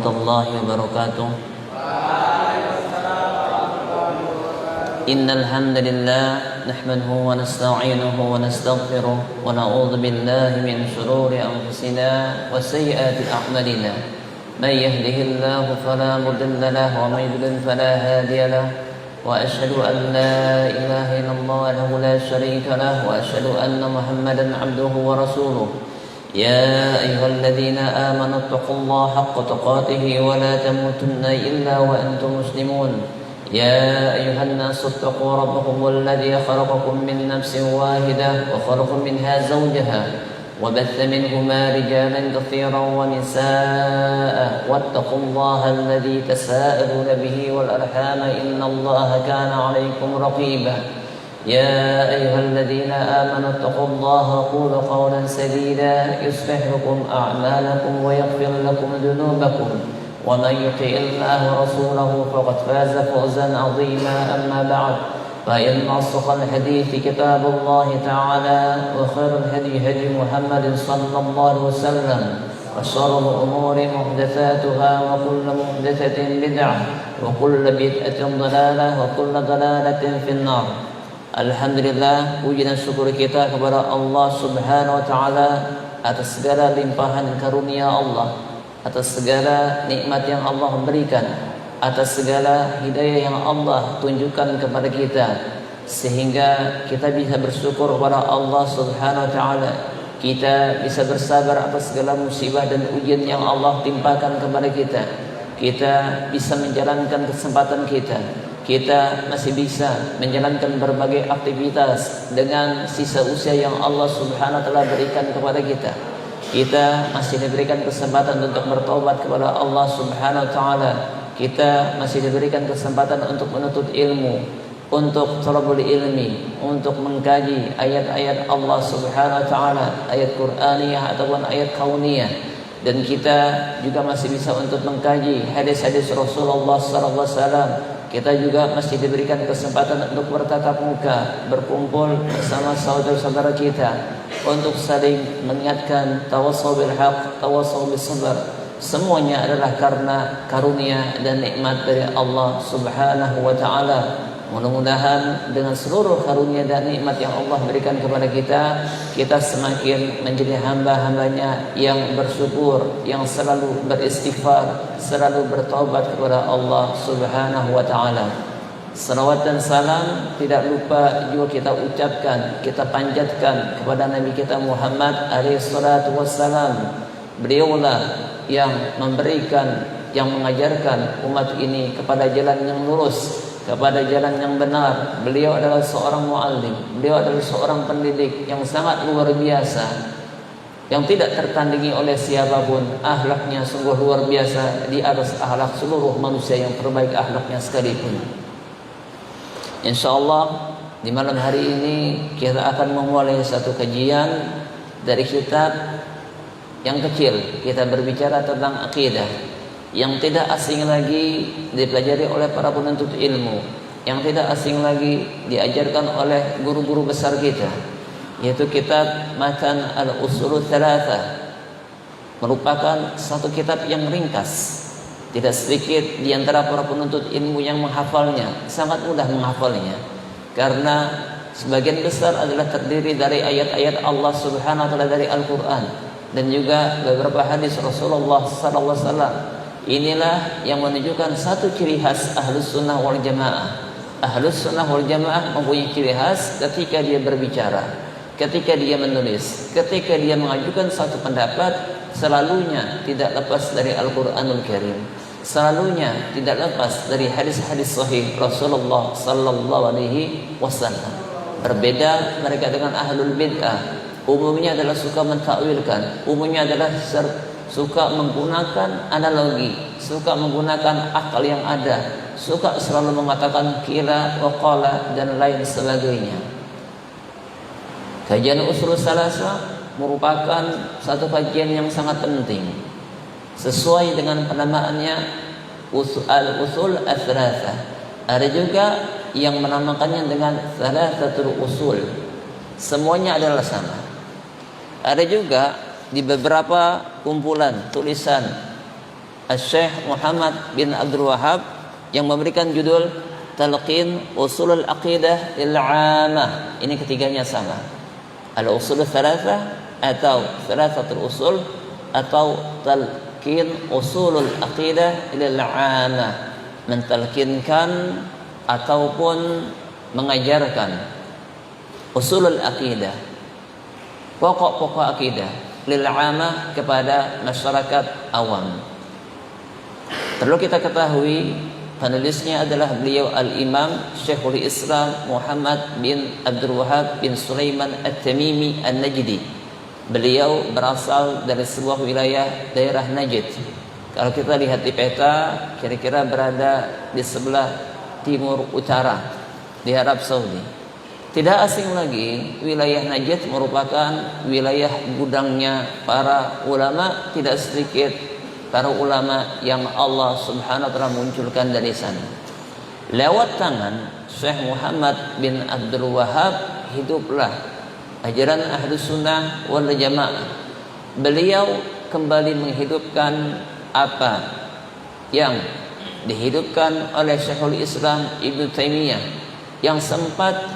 الله وبركاته. إن الحمد لله نحمده ونستعينه ونستغفره ونعوذ بالله من شرور أنفسنا وسيئات أعمالنا. من يهده الله فلا مضل له ومن يضلل فلا هادي له. وأشهد أن لا إله إلا الله وحده لا شريك له وأشهد أن محمدا عبده ورسوله. يا أيها الذين آمنوا اتقوا الله حق تقاته ولا تموتن إلا وأنتم مسلمون. يا أيها الناس اتقوا ربكم الذي خلقكم من نفس واحدة وخلق منها زوجها وبث منهما رجالا كثيرا ونساء واتقوا الله الذي تساءلون به والأرحام إن الله كان عليكم رقيبا. يا أيها الذين آمنوا اتقوا الله وقولوا قولا سديدا يصلح لكم أعمالكم ويغفر لكم ذنوبكم ومن يطع الله ورسوله فقد فاز فوزا عظيما. أما بعد فإن أصدق الحديث كتاب الله تعالى وخير الهدي هدي محمد صلى الله عليه وسلم وشر الأمور محدثاتها وكل محدثة بدعة وكل بدعة ضلالة وكل ضلالة في النار. Alhamdulillah, puji dan syukur kita kepada Allah Subhanahu wa taala atas segala limpahan karunia Allah, atas segala nikmat yang Allah berikan, atas segala hidayah yang Allah tunjukkan kepada kita, sehingga kita bisa bersyukur kepada Allah Subhanahu wa taala. Kita bisa bersabar atas segala musibah dan ujian yang Allah timpakan kepada kita. Kita bisa menjalankan kesempatan kita. Kita masih bisa menjalankan berbagai aktivitas dengan sisa usia yang Allah Subhanahu wa taala berikan kepada kita. Kita masih diberikan kesempatan untuk bertobat kepada Allah Subhanahu wa taala. Kita masih diberikan kesempatan untuk menuntut ilmu, untuk thalabul ilmi, untuk mengkaji ayat-ayat Allah Subhanahu wa taala, ayat Qur'aniyah ataupun ayat kauniyah. Dan kita juga masih bisa untuk mengkaji hadis-hadis Rasulullah sallallahu alaihi wasallam. Kita juga masih diberikan kesempatan untuk bertatap muka, berkumpul bersama saudara-saudara kita untuk saling mengingatkan tawassaw bil haq, tawassaw bis sabr. Semuanya adalah karena karunia dan nikmat dari Allah Subhanahu wa taala. Mudah-mudahan dengan seluruh karunia dan nikmat yang Allah berikan kepada kita, kita semakin menjadi hamba-hambanya yang bersyukur, yang selalu beristighfar, selalu bertaubat kepada Allah Subhanahu wa taala. Salawat dan salam tidak lupa juga kita ucapkan, kita panjatkan kepada Nabi kita Muhammad alaihi salatu wassalam. Beliaulah yang memberikan, yang mengajarkan umat ini kepada jalan yang lurus, kepada jalan yang benar. Beliau adalah seorang muallim, beliau adalah seorang pendidik yang sangat luar biasa, yang tidak tertandingi oleh siapapun. Akhlaknya sungguh luar biasa, di atas akhlak seluruh manusia yang terbaik akhlaknya sekalipun. Insyaallah di malam hari ini kita akan memulai satu kajian dari kitab yang kecil. Kita berbicara tentang akidah yang tidak asing lagi dipelajari oleh para penuntut ilmu, yang tidak asing lagi diajarkan oleh guru-guru besar kita, yaitu kitab Matan al-Usul Tsalatsa. Merupakan satu kitab yang ringkas. Tidak sedikit di antara para penuntut ilmu yang menghafalnya, sangat mudah menghafalnya, karena sebagian besar adalah terdiri dari ayat-ayat Allah Subhanahu wa taala dari Al-Qur'an dan juga beberapa hadis Rasulullah sallallahu alaihi wasallam. Inilah yang menunjukkan satu ciri khas Ahlus Sunnah wal Jamaah. Ahlus Sunnah wal Jamaah mempunyai ciri khas ketika dia berbicara, ketika dia menulis, ketika dia mengajukan satu pendapat, selalunya tidak lepas dari Al-Quranul Karim, selalunya tidak lepas dari hadis-hadis sahih Rasulullah sallallahu alaihi wasallam. Berbeda mereka dengan Ahlul Bid'ah. Umumnya adalah suka mentakwilkan, umumnya adalah suka menggunakan analogi, suka menggunakan akal yang ada, suka selalu mengatakan kila wa qala dan lain sebagainya. Kajian usul salasa merupakan satu kajian yang sangat penting. Sesuai dengan penamaannya, al-usul ats-tsalatsa. Ada juga yang menamakannya dengan tsalatsatul usul. Semuanya adalah sama. Ada juga di beberapa kumpulan tulisan Syekh Muhammad bin Abdul Wahhab yang memberikan judul Talqin Usulul Aqidah lil 'Ammah. Ini ketiganya sama. Al-Usul Tsalatsah atau Tsalatsatul Usul atau Talqin Usulul Aqidah lil 'Ammah. Mentalkinkan ataupun mengajarkan usulul aqidah, pokok-pokok akidah lil 'ammah kepada masyarakat awam. Perlu kita ketahui penulisnya adalah beliau Al-Imam Syekhul Islam Muhammad bin Abdul Wahhab bin Sulaiman At-Tamimi An-Najdi. Beliau berasal dari sebuah wilayah daerah Najd. Kalau kita lihat di peta, kira-kira berada di sebelah timur utara di Arab Saudi. Tidak asing lagi, wilayah Najd merupakan wilayah gudangnya para ulama, tidak sedikit para ulama yang Allah Subhanahu wa taala munculkan dari sana. Lewat tangan Syekh Muhammad bin Abdul Wahhab hiduplah ajaran Ahlus Sunnah wal Jamaah. Beliau kembali menghidupkan apa yang dihidupkan oleh Syekhul Islam Ibnu Taimiyah yang sempat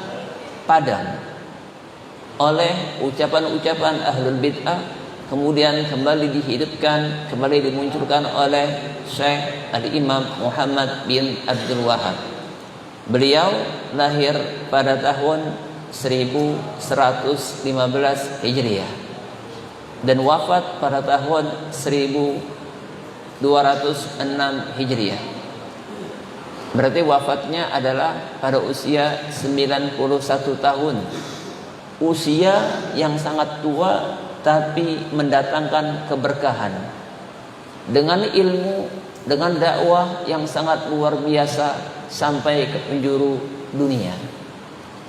padam oleh ucapan-ucapan ahlul bid'ah, kemudian kembali dihidupkan, kembali dimunculkan oleh Syekh Al-Imam Muhammad bin Abdul Wahhab. Beliau lahir pada tahun 1115 Hijriah dan wafat pada tahun 1206 Hijriah. Berarti wafatnya adalah pada usia 91 tahun. Usia yang sangat tua tapi mendatangkan keberkahan. Dengan ilmu, dengan dakwah yang sangat luar biasa sampai ke penjuru dunia.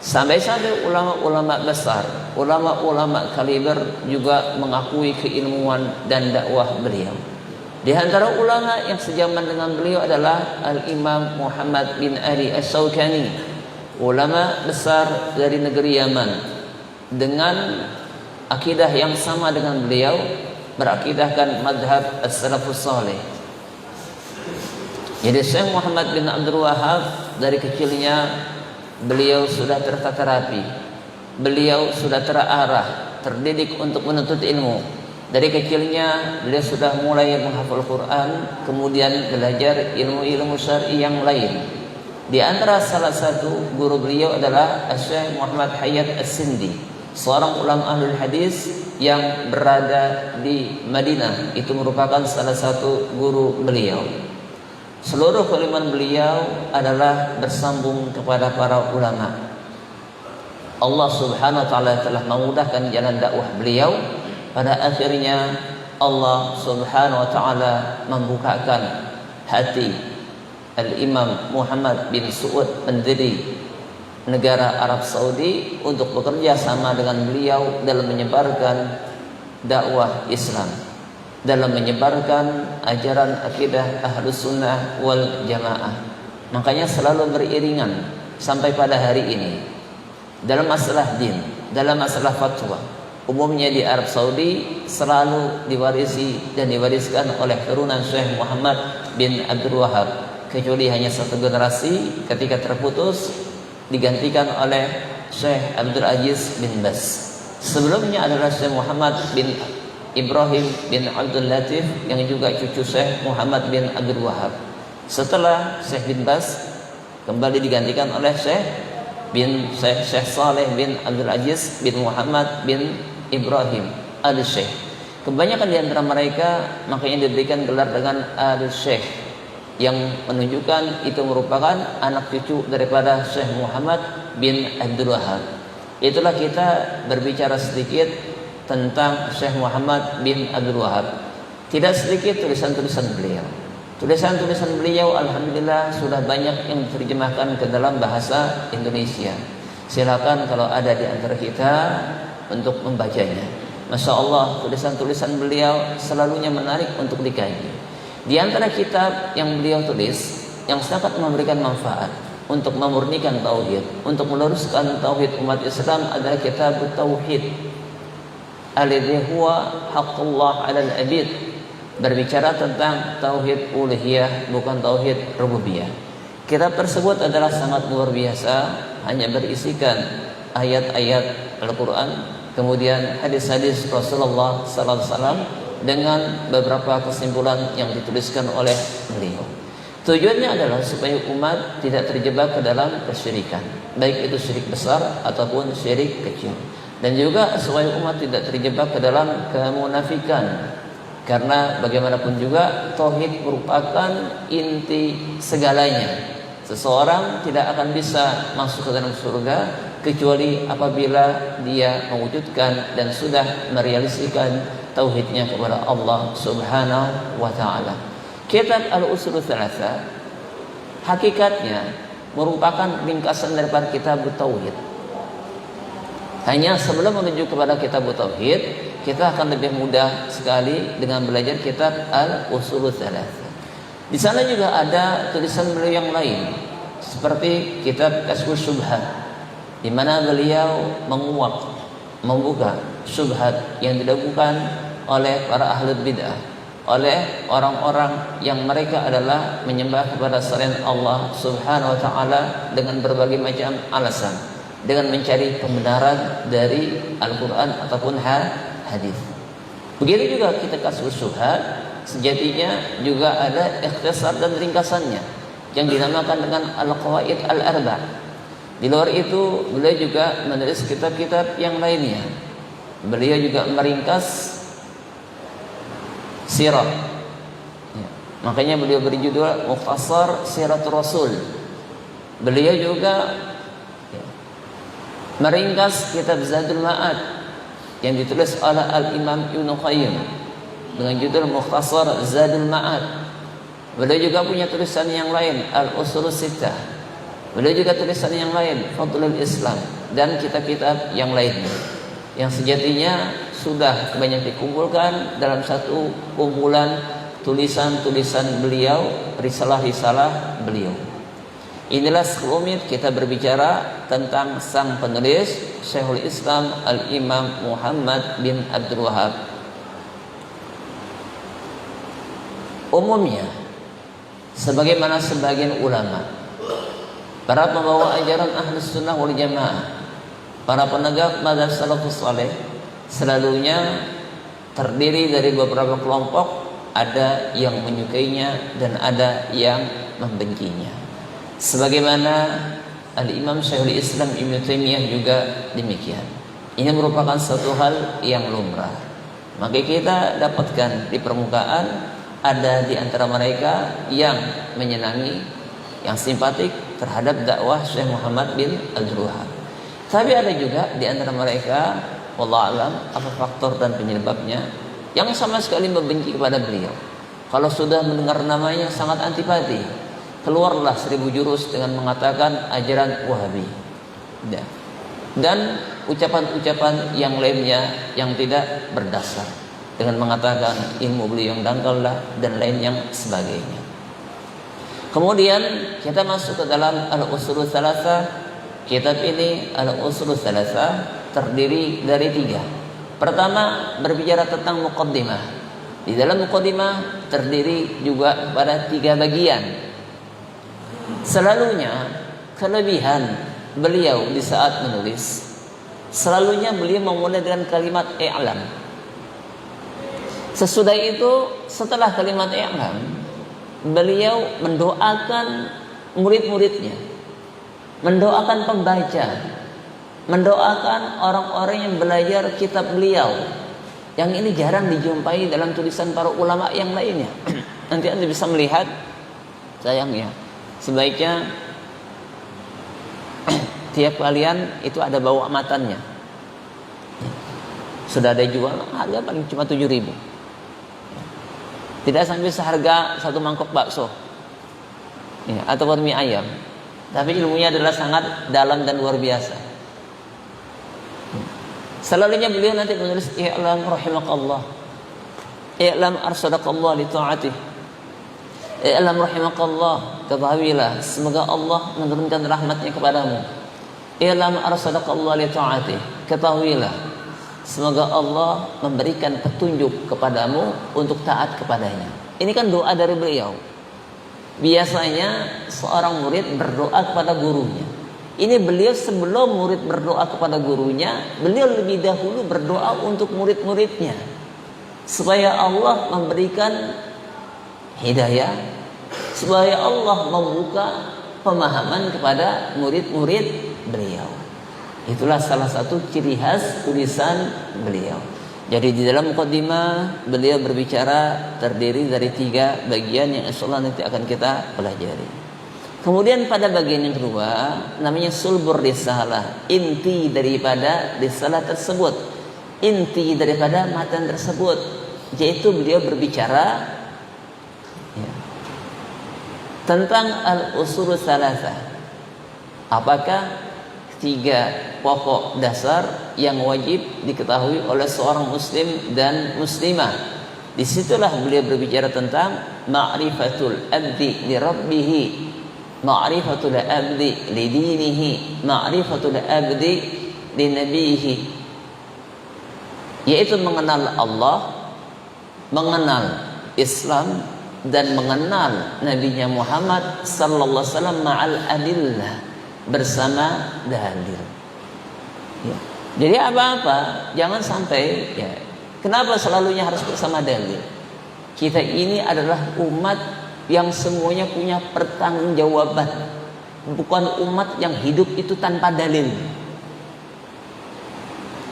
Sampai-sampai ulama-ulama besar, ulama-ulama kaliber juga mengakui keilmuan dan dakwah beliau. Di antara ulama yang sejaman dengan beliau adalah Al-Imam Muhammad bin Ali Asy-Syaukani, ulama besar dari negeri Yaman, dengan akidah yang sama dengan beliau, berakidahkan madhab as-salafus salih. Jadi Syekh Muhammad bin Abdul Wahhab dari kecilnya beliau sudah tertata rapi, beliau sudah terarah, terdidik untuk menuntut ilmu. Dari kecilnya beliau sudah mulai menghafal Quran, kemudian belajar ilmu-ilmu syar'i yang lain. Di antara salah satu guru beliau adalah Syekh Muhammad Hayyat As-Sindi, seorang ulama ahlul hadis yang berada di Madinah. Itu merupakan salah satu guru beliau. Seluruh keimanan beliau adalah bersambung kepada para ulama. Allah Subhanahu wa taala telah memudahkan jalan dakwah beliau. Pada akhirnya Allah Subhanahu wa taala membukakan hati Al-Imam Muhammad bin Saud, pendiri negara Arab Saudi, untuk bekerja sama dengan beliau dalam menyebarkan dakwah Islam, dalam menyebarkan ajaran akidah Ahlus Sunnah wal Jamaah. Makanya selalu beriringan sampai pada hari ini dalam masalah din, dalam masalah fatwa. Umumnya di Arab Saudi selalu diwarisi dan diwariskan oleh keturunan Syekh Muhammad bin Abdul Wahhab, kecuali hanya satu generasi ketika terputus digantikan oleh Syekh Abdul Aziz bin Baz. Sebelumnya adalah Syekh Muhammad bin Ibrahim bin Abdul Latif yang juga cucu Syekh Muhammad bin Abdul Wahhab. Setelah Syekh bin Baz kembali digantikan oleh Syekh Saleh bin Abdul Aziz bin Muhammad bin Ibrahim Al-Syekh. Kebanyakan di antara mereka makanya diberikan gelar dengan Al-Syekh, yang menunjukkan itu merupakan anak cucu daripada Syekh Muhammad bin Abdul Wahhab. Itulah kita berbicara sedikit tentang Syekh Muhammad bin Abdul Wahhab. Tidak sedikit tulisan-tulisan beliau. Tulisan-tulisan beliau alhamdulillah sudah banyak yang diterjemahkan ke dalam bahasa Indonesia. Silakan kalau ada di antara kita untuk membacanya. Masya Allah, tulisan-tulisan beliau selalunya menarik untuk dikaji. Di antara kitab yang beliau tulis yang sangat memberikan manfaat untuk memurnikan tauhid, untuk meluruskan tauhid umat Islam adalah kitab Tauhid, alladzi huwa haqqullah 'alal 'abid, berbicara tentang tauhid uluhiyah, bukan tauhid rububiyah. Kitab tersebut adalah sangat luar biasa, hanya berisikan ayat-ayat Al-Quran, kemudian hadis-hadis Rasulullah sallallahu alaihi wasallam dengan beberapa kesimpulan yang dituliskan oleh beliau. Tujuannya adalah supaya umat tidak terjebak ke dalam kesyirikan, baik itu syirik besar ataupun syirik kecil, dan juga supaya umat tidak terjebak ke dalam kemunafikan. Karena bagaimanapun juga tauhid merupakan inti segalanya. Seseorang tidak akan bisa masuk ke dalam surga kecuali apabila dia mewujudkan dan sudah merealisasikan tauhidnya kepada Allah Subhanahu wa taala. Kitab Al-Usul Tsalatsa hakikatnya merupakan ringkasan daripada kitab tauhid. Hanya sebelum menuju kepada kitab tauhid, kita akan lebih mudah sekali dengan belajar kitab Al-Usul Tsalatsa. Di sana juga ada tulisan beliau yang lain, seperti kitab Kashfus Syubhat, di mana beliau menguak, membuka syubhat yang dilakukan oleh para ahli bid'ah, oleh orang-orang yang mereka adalah menyembah kepada selain Allah Subhanahu wa taala dengan berbagai macam alasan, dengan mencari pembenaran dari Al-Qur'an ataupun hadis. Begitu juga kita Kashfus Syubhat, sejatinya juga ada ikhtisar dan ringkasannya yang dinamakan dengan Al-Qawaid Al-Arba'. Di luar itu beliau juga menulis kitab-kitab yang lainnya. Beliau juga meringkas sirah. Ya. Makanya beliau beri judul Mukhtasar Siratul Rasul. Beliau juga meringkas kitab Zadul Ma'ad yang ditulis oleh Al-Imam Ibnu Qayyim dengan judul Mukhtasar Zadul Ma'ad. Beliau juga punya tulisan yang lain, Al-Usul Sittah. Beliau juga tulisan yang lain, Fadlul Islam, dan kitab-kitab yang lainnya yang sejatinya sudah banyak dikumpulkan dalam satu kumpulan tulisan-tulisan beliau, risalah-risalah beliau. Inilah sekelumit kita berbicara tentang sang penulis Syekhul Islam Al-Imam Muhammad bin Abdul Wahhab. Umumnya, sebagaimana sebagian ulama, para pembawa ajaran Ahlus Sunnah wal Jamaah, para penegak mazhab salafus saleh, selalunya terdiri dari beberapa kelompok, ada yang menyukainya dan ada yang membencinya. Sebagaimana Al-Imam Syekhul Islam Ibnu Taimiyah juga demikian. Ini merupakan suatu hal yang lumrah. Maka kita dapatkan di permukaan ada di antara mereka yang menyenangi, yang simpatik terhadap dakwah Syekh Muhammad bin Abdul Wahhab. Tapi ada juga di antara mereka, wallahu alam, apa faktor dan penyebabnya, yang sama sekali membenci kepada beliau. Kalau sudah mendengar namanya sangat antipati, keluarlah 1000 jurus dengan mengatakan ajaran Wahabi. Dan ucapan-ucapan yang lainnya yang tidak berdasar, dengan mengatakan ilmu beliau yang dangkal lah dan lain yang sebagainya. Kemudian kita masuk ke dalam Al-Usul Tsalatsa. Kitab ini Al-Usul Tsalatsa terdiri dari 3. Pertama, berbicara tentang muqaddimah. Di dalam muqaddimah terdiri juga pada 3 bagian. Selalunya kelebihan beliau di saat menulis, selalunya beliau memulai dengan kalimat i'lam. Sesudah itu, setelah kalimat i'lam, beliau mendoakan murid-muridnya, mendoakan pembaca, mendoakan orang-orang yang belajar kitab beliau. Yang ini jarang dijumpai dalam tulisan para ulama yang lainnya. Nanti Anda bisa melihat, sayangnya, sebaiknya tiap kalian itu ada bawa matannya. Sudah ada jual, harga paling cuma 7.000. Tidak sampai seharga satu mangkok bakso ya, ataupun mie ayam. Tapi ilmunya adalah sangat dalam dan luar biasa. Selalunya beliau nanti menulis i'lam rahimakallah, i'lam arsyadakallah li ta'atih, i'lam rahimakallah, ketahuilah semoga Allah menurunkan rahmatnya kepadamu. I'lam arsyadakallah li ta'atih, ketahuilah Semoga Allah memberikan petunjuk kepadamu untuk taat kepadanya. Ini kan doa dari beliau. Biasanya seorang murid berdoa kepada gurunya. Ini beliau sebelum murid berdoa kepada gurunya, beliau lebih dahulu berdoa untuk murid-muridnya, supaya Allah memberikan hidayah, supaya Allah membuka pemahaman kepada murid-murid beliau. Itulah salah satu ciri khas tulisan beliau. Jadi di dalam muqaddimah beliau berbicara terdiri dari 3 bagian yang insyaallah nanti akan kita pelajari. Kemudian pada bagian yang kedua namanya sulbur risalah, inti daripada risalah tersebut, inti daripada matan tersebut, yaitu beliau berbicara tentang al-usul salasah. Apakah 3 pokok dasar yang wajib diketahui oleh seorang muslim dan muslimah. Disitulah beliau berbicara tentang ma'rifatul abdi li rabbihi, ma'rifatul abdi li dinihi, ma'rifatul abdi li nabihi, yaitu mengenal Allah, mengenal Islam, dan mengenal Nabi Muhammad sallallahu alaihi wasallam ma'al adillah, bersama dalil. Ya. Jadi apa-apa jangan sampai ya. Kenapa selalunya harus bersama dalil? Kita ini adalah umat yang semuanya punya pertanggungjawaban, bukan umat yang hidup itu tanpa dalil.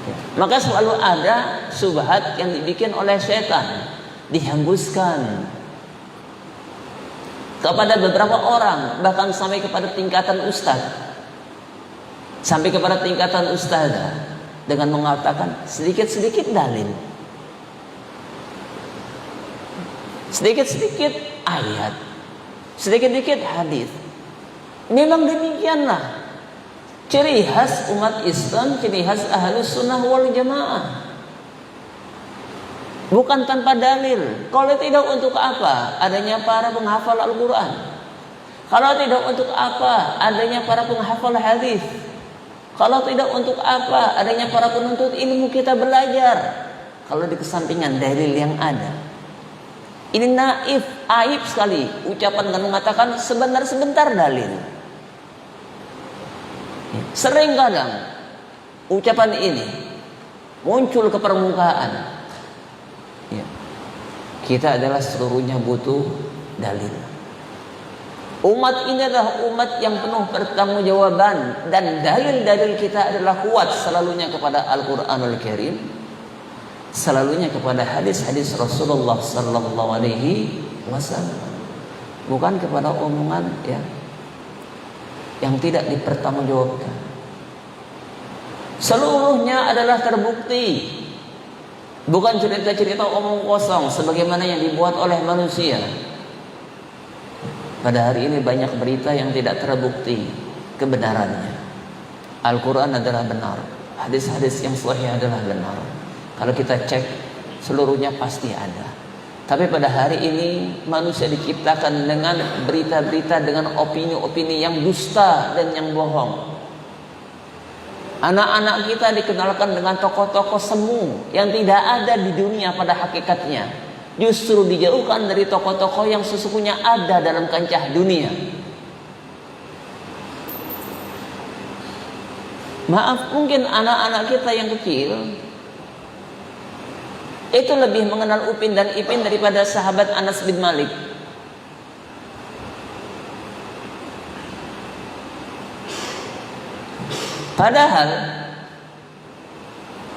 Ya. Maka selalu ada subhat yang dibikin oleh setan, dihembuskan kepada beberapa orang, bahkan sampai kepada tingkatan ustaz, sampai kepada tingkatan ustazah, dengan mengatakan sedikit-sedikit dalil, sedikit-sedikit ayat, sedikit-sedikit hadis. Memang demikianlah ciri khas umat Islam, ciri khas Ahlus Sunnah wal Jamaah. Bukan tanpa dalil. Kalau tidak, untuk apa adanya para penghafal Al-Quran? Kalau tidak, untuk apa adanya para penghafal hadis? Kalau tidak, untuk apa adanya para penuntut ilmu kita belajar? Kalau di kesampingan dalil yang ada. Ini naif, aib sekali ucapan dengan mengatakan sebentar-sebentar dalil. Sering kadang ucapan ini muncul ke permukaan. Ya. Kita adalah seluruhnya butuh dalil. Umat ini adalah umat yang penuh pertanggungjawaban, dan dalil-dalil kita adalah kuat selalunya kepada Al-Qur'anul Karim, selalunya kepada hadis-hadis Rasulullah sallallahu alaihi wasallam, bukan kepada omongan ya yang tidak dipertanggungjawabkan. Seluruhnya adalah terbukti. Bukan cerita-cerita omong kosong sebagaimana yang dibuat oleh manusia. Pada hari ini banyak berita yang tidak terbukti kebenarannya. Al-Quran adalah benar, hadis-hadis yang sahih adalah benar. Kalau kita cek, seluruhnya pasti ada. Tapi pada hari ini manusia diciptakan dengan berita-berita, dengan opini-opini yang dusta dan yang bohong. Anak-anak kita dikenalkan dengan tokoh-tokoh semu yang tidak ada di dunia pada hakikatnya. Justru dijauhkan dari tokoh-tokoh yang sesungguhnya ada dalam kancah dunia. Maaf, mungkin anak-anak kita yang kecil itu lebih mengenal Upin dan Ipin daripada sahabat Anas bin Malik. Padahal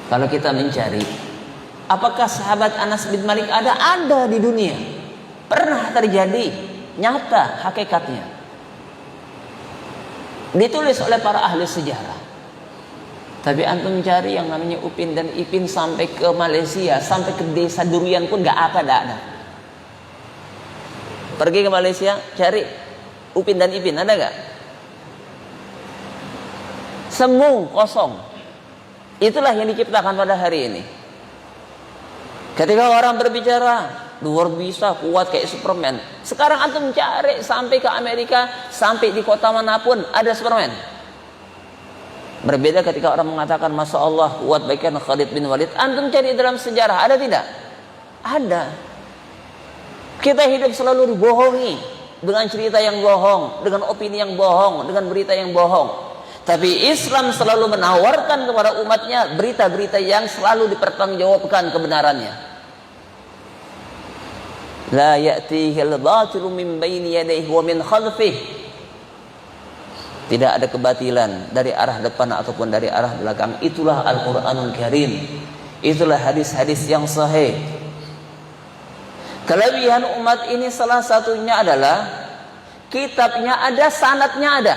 kalau kita mencari, apakah sahabat Anas bin Malik ada? Ada di dunia. Pernah terjadi, nyata hakikatnya. Ditulis oleh para ahli sejarah. Tapi antum cari yang namanya Upin dan Ipin sampai ke Malaysia, sampai ke desa Durian pun gak ada. Pergi ke Malaysia, cari Upin dan Ipin, ada gak? Semu, kosong. Itulah yang diciptakan pada hari ini. Ketika orang berbicara luar biasa, kuat kayak Superman. Sekarang antum cari sampai ke Amerika, sampai di kota manapun ada Superman. Berbeda ketika orang mengatakan Masya Allah kuat baikkan Khalid bin Walid. Antum cari dalam sejarah, ada tidak? Ada. Kita hidup selalu dibohongi dengan cerita yang bohong, dengan opini yang bohong, dengan berita yang bohong. Tapi Islam selalu menawarkan kepada umatnya berita-berita yang selalu dipertanggungjawabkan kebenarannya. La ya'tihil batilu min baini yadayhi wa min khalfihi. Tidak ada kebatilan dari arah depan ataupun dari arah belakang. Itulah Al-Quranul Karim. Itulah hadis-hadis yang sahih. Kelebihan umat ini salah satunya adalah kitabnya ada, sanadnya ada.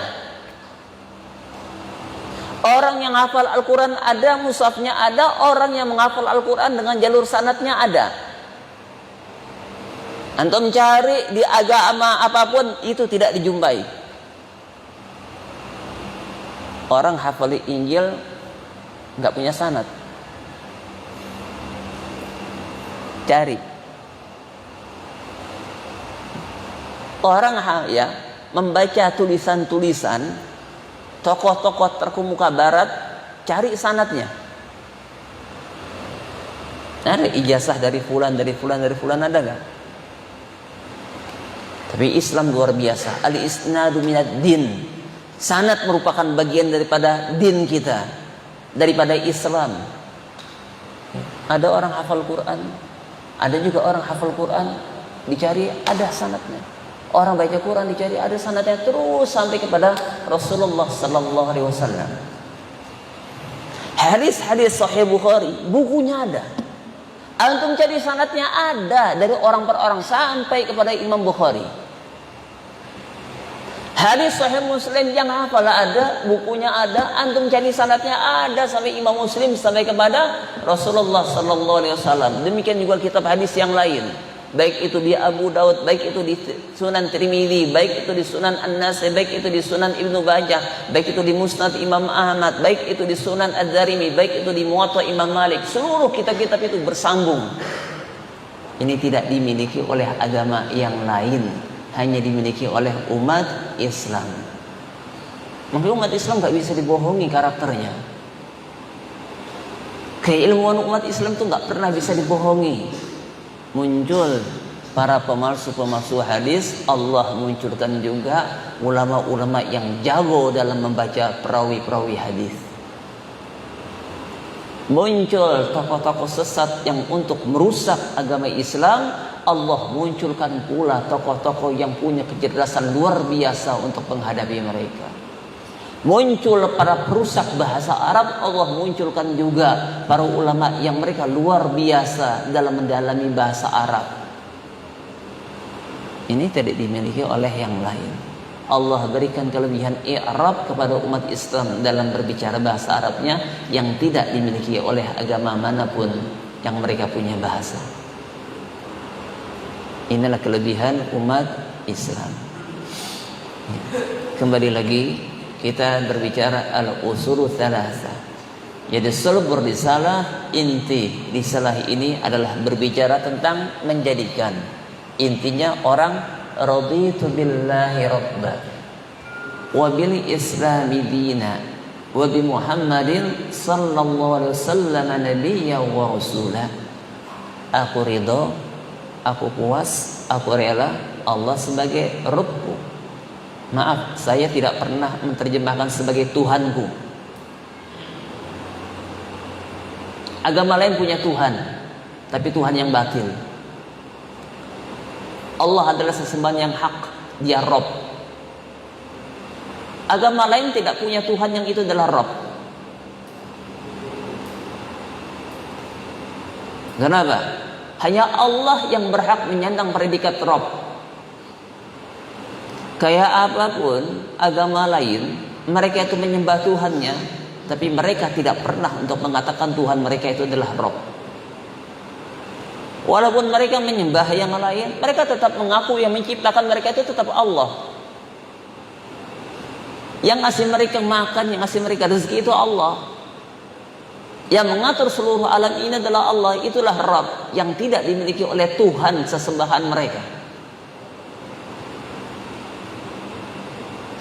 Orang yang hafal Al-Quran ada, mushafnya ada. Orang yang menghafal Al-Quran dengan jalur sanadnya ada. Antum cari di agama apapun itu tidak dijumpai. Orang hafali Injil nggak punya sanad. Cari. Orang ya membaca tulisan-tulisan tokoh-tokoh terkemuka barat, cari sanadnya. Ada ijazah dari fulan, dari fulan, dari fulan, ada nggak? Tapi Islam luar biasa. Al-isnadu minad din. Sanad merupakan bagian daripada din kita, daripada Islam. Ada orang hafal Quran, ada juga orang hafal Quran dicari ada sanadnya. Orang baca Quran dicari ada sanadnya terus sampai kepada Rasulullah sallallahu alaihi wasallam. Hadis-hadis Sahih Bukhari, bukunya ada. Antum cari sanadnya ada dari orang per orang sampai kepada Imam Bukhari. Hadis Sahih Muslim yang hafal ada, bukunya ada, antum cari sanadnya ada sampai Imam Muslim sampai kepada Rasulullah sallallahu alaihi wasallam. Demikian juga kitab hadis yang lain, baik itu di Abu Daud, baik itu di Sunan Tirmidzi, baik itu di Sunan An-Nasai, baik itu di Sunan Ibnu Majah, baik itu di Musnad Imam Ahmad, baik itu di Sunan Ad-Darimi, baik itu di Muwatta Imam Malik. Seluruh kitab-kitab itu bersambung. Ini tidak dimiliki oleh agama yang lain, hanya dimiliki oleh umat Islam. Maka umat Islam gak bisa dibohongi karakternya. Keilmuan umat Islam itu gak pernah bisa dibohongi. Muncul para pemalsu-pemalsu hadis, Allah munculkan juga ulama-ulama yang jago dalam membaca perawi-perawi hadis. Muncul tokoh-tokoh sesat yang untuk merusak agama Islam, Allah munculkan pula tokoh-tokoh yang punya kecerdasan luar biasa untuk menghadapi mereka. Muncul para perusak bahasa Arab, Allah munculkan juga para ulama yang mereka luar biasa dalam mendalami bahasa Arab. Ini tidak dimiliki oleh yang lain. Allah berikan kelebihan i'rab kepada umat Islam dalam berbicara bahasa Arabnya yang tidak dimiliki oleh agama manapun yang mereka punya bahasa. Inilah kelebihan umat Islam. Kembali lagi kita berbicara al-usulu thalatha. Jadi sulbur risalah, inti risalah ini adalah berbicara tentang menjadikan. Intinya orang raditu billahi rabba wa bil islami dina wa bi Muhammadin sallallahu alaihi wasallam nabiyya wa rasula. Aku ridho, aku puas, aku rela Allah sebagai Rabbku. Maaf, saya tidak pernah menerjemahkan sebagai Tuhanku. Agama lain punya Tuhan, tapi Tuhan yang batil. Allah adalah sesembahan yang hak, dia Rabb. Agama lain tidak punya Tuhan yang itu adalah Rabb. Kenapa? Hanya Allah yang berhak menyandang predikat Rabb. Kayak apapun agama lain, mereka itu menyembah Tuhannya, tapi mereka tidak pernah untuk mengatakan Tuhan mereka itu adalah Rabb. Walaupun mereka menyembah yang lain, mereka tetap mengaku yang menciptakan mereka itu tetap Allah. Yang ngasih mereka makan, yang ngasih mereka rezeki itu Allah. Yang mengatur seluruh alam ini adalah Allah. Itulah Rabb yang tidak dimiliki oleh Tuhan sesembahan mereka.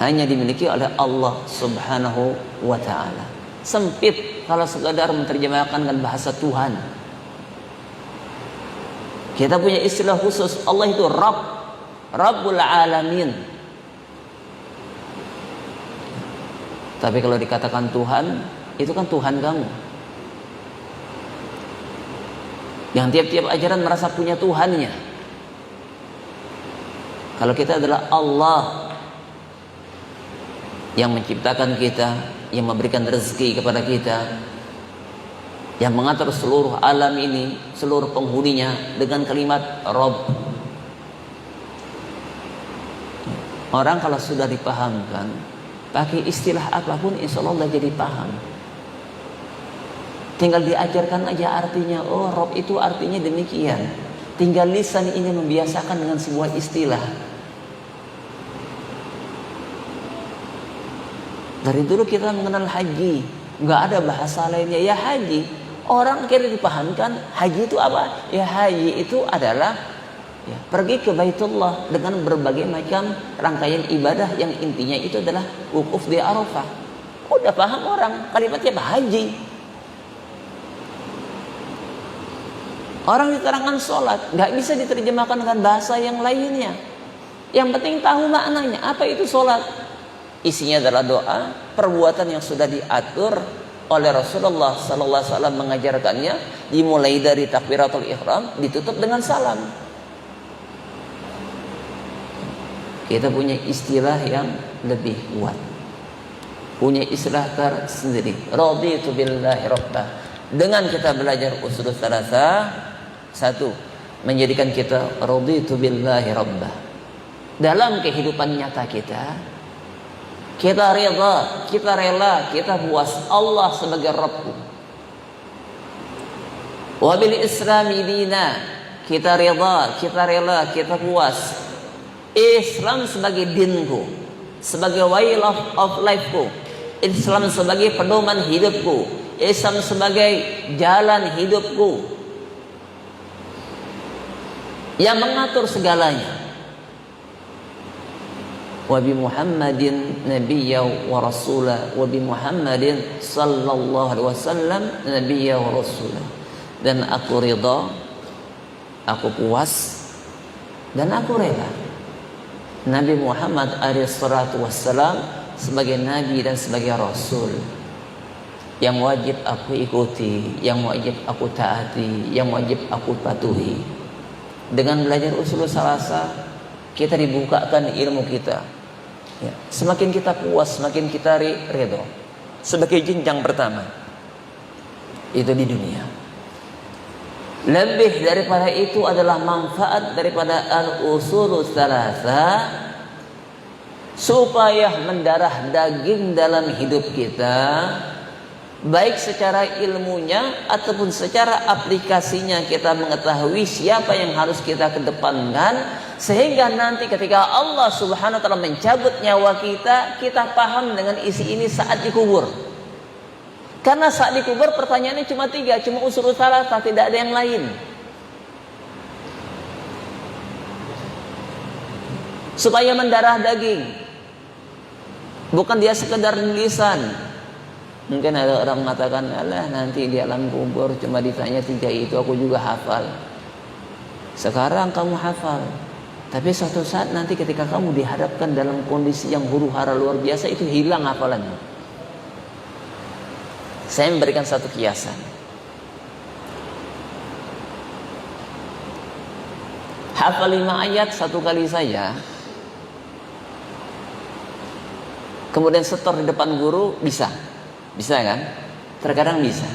hanya dimiliki oleh Allah Subhanahu wa ta'ala. Sempit kalau sekadar menerjemahkan dengan bahasa Tuhan. Kita punya istilah khusus, Allah itu Rabbul Alamin. Tapi kalau dikatakan Tuhan, itu kan Tuhan kamu. Yang tiap-tiap ajaran merasa punya Tuhannya. Kalau kita adalah Allah yang menciptakan kita, yang memberikan rezeki kepada kita, yang mengatur seluruh alam ini, seluruh penghuninya dengan kalimat Rabb. Orang kalau sudah dipahamkan, pakai istilah apapun insya Allah jadi paham. Tinggal diajarkan aja artinya. Oh, Rabb itu artinya demikian. Tinggal lisan ini membiasakan dengan sebuah istilah. Dari dulu kita mengenal haji, nggak ada bahasa lainnya, ya haji. Orang kira dipahamkan haji itu apa? Ya haji itu adalah ya, pergi ke Baitullah dengan berbagai macam rangkaian ibadah yang intinya itu adalah wukuf di Arafah. Udah paham orang kalimatnya apa? Haji. Orang diterangkan sholat, nggak bisa diterjemahkan dengan bahasa yang lainnya. Yang penting tahu maknanya. Apa itu sholat? Isinya adalah doa, perbuatan yang sudah diatur oleh Rasulullah sallallahu alaihi wasallam mengajarkannya, dimulai dari takbiratul ihram, ditutup dengan salam. Kita punya istilah yang lebih kuat. Punya istilah tersendiri. Raditu billahi rabbah. Dengan kita belajar usul tsalatsa, satu, menjadikan kita raditu billahi rabbah. Dalam kehidupan nyata kita rela, kita puas Allah sebagai Rabb. Wabil Islami dina, kita rela, kita puas Islam sebagai dinku, sebagai way of lifeku, Islam sebagai pedoman hidupku, Islam sebagai jalan hidupku yang mengatur segalanya. Wa bi Muhammadin nabiyya wa rasula, wa bi Muhammadin sallallahu alaihi wasallam nabiyya wa rasula. Dan aku ridha, aku puas, dan aku rela Nabi Muhammad alaihi salatu wassalam sebagai nabi dan sebagai rasul yang wajib aku ikuti, yang wajib aku taati, yang wajib aku patuhi. Dengan belajar usul salasa, kita dibukakan ilmu kita. Ya, semakin kita puas, semakin kita ridho. Sebagai jenjang pertama, itu di dunia. Lebih daripada itu adalah manfaat daripada al-usul salasa, supaya mendarah daging dalam hidup kita, baik secara ilmunya ataupun secara aplikasinya, kita mengetahui siapa yang harus kita kedepankan, sehingga nanti ketika Allah Subhanahu wa ta'ala mencabut nyawa kita, kita paham dengan isi ini saat dikubur. Karena saat dikubur pertanyaannya cuma 3, cuma usul salasa, tidak ada yang lain. Supaya mendarah daging, bukan dia sekedar lisan. Mungkin ada orang mengatakan, alah nanti di alam kubur cuma ditanya 3 itu, aku juga hafal. Sekarang kamu hafal, tapi suatu saat nanti ketika kamu dihadapkan dalam kondisi yang huru-hara luar biasa, itu hilang hafalannya. Saya memberikan satu kiasan. Hafal 5 ayat 1 kali saja, kemudian setor di depan guru, bisa kan? Terkadang bisa.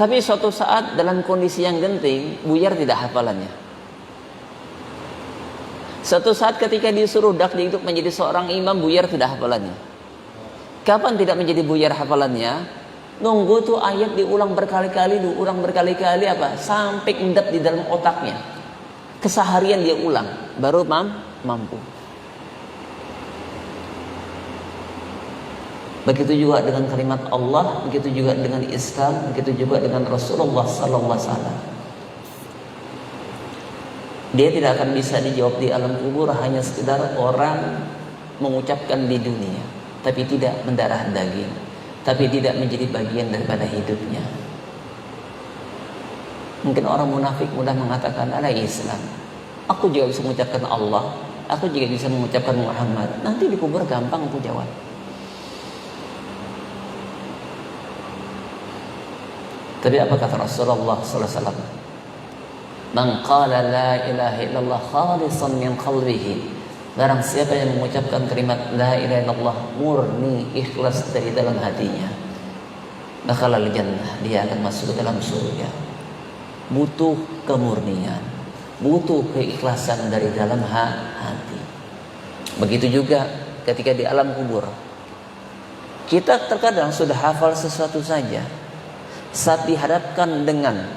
Tapi suatu saat dalam kondisi yang genting, buyar tidak hafalannya. Suatu saat ketika disuruh dakdikduk menjadi seorang imam, buyar tidak hafalannya. Kapan tidak menjadi buyar hafalannya? Nunggu tuh ayat diulang berkali-kali apa? Sampai endap di dalam otaknya. Keseharian dia ulang, baru mampu. Begitu juga dengan kalimat Allah, begitu juga dengan Islam, begitu juga dengan Rasulullah sallallahu alaihi wasallam. Dia tidak akan bisa dijawab di alam kubur hanya sekedar orang mengucapkan di dunia, tapi tidak mendarah daging, tapi tidak menjadi bagian daripada hidupnya. Mungkin orang munafik mudah mengatakan, ala Islam, aku juga bisa mengucapkan Allah, aku juga bisa mengucapkan Muhammad. Nanti dikubur gampang aku jawab. Tapi apa kata Rasulullah sallallahu alaihi wasallam? Man qala la ilaha illallah khalisan min qalbihi. Barang siapa yang mengucapkan kalimat la ilaha illallah murni ikhlas dari dalam hatinya, dakhalal jannah, dia akan masuk ke dalam surga. Butuh kemurnian, butuh keikhlasan dari dalam hati. Begitu juga ketika di alam kubur. Kita terkadang sudah hafal sesuatu saja, saat dihadapkan dengan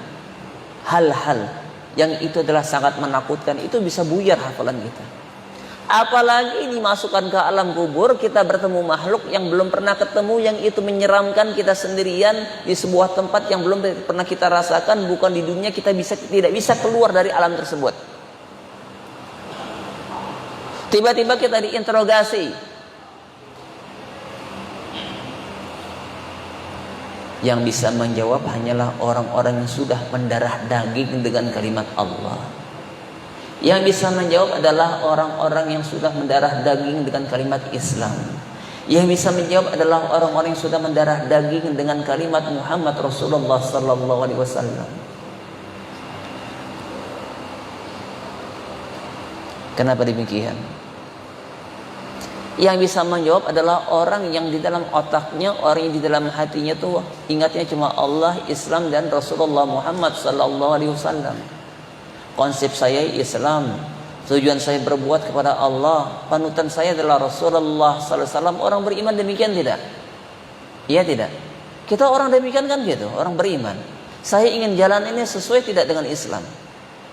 hal-hal yang itu adalah sangat menakutkan, itu bisa buyar hafalan kita. Apalagi dimasukkan ke alam kubur, kita bertemu makhluk yang belum pernah ketemu, yang itu menyeramkan, kita sendirian di sebuah tempat yang belum pernah kita rasakan, bukan di dunia, kita tidak bisa keluar dari alam tersebut. Tiba-tiba kita diinterogasi. Yang bisa menjawab hanyalah orang-orang yang sudah mendarah daging dengan kalimat Allah. Yang bisa menjawab adalah orang-orang yang sudah mendarah daging dengan kalimat Islam. Yang bisa menjawab adalah orang-orang yang sudah mendarah daging dengan kalimat Muhammad Rasulullah sallallahu alaihi wasallam. Kenapa demikian? Yang bisa menjawab adalah orang yang di dalam otaknya, orang yang di dalam hatinya tuh ingatnya cuma Allah, Islam, dan Rasulullah Muhammad sallallahu alaihi wasallam. Konsep saya Islam, tujuan saya berbuat kepada Allah, panutan saya adalah Rasulullah sallallahu alaihi wasallam. Orang beriman demikian tidak? Iya tidak? Kita orang demikian kan gitu, orang beriman. Saya ingin jalan ini sesuai tidak dengan Islam.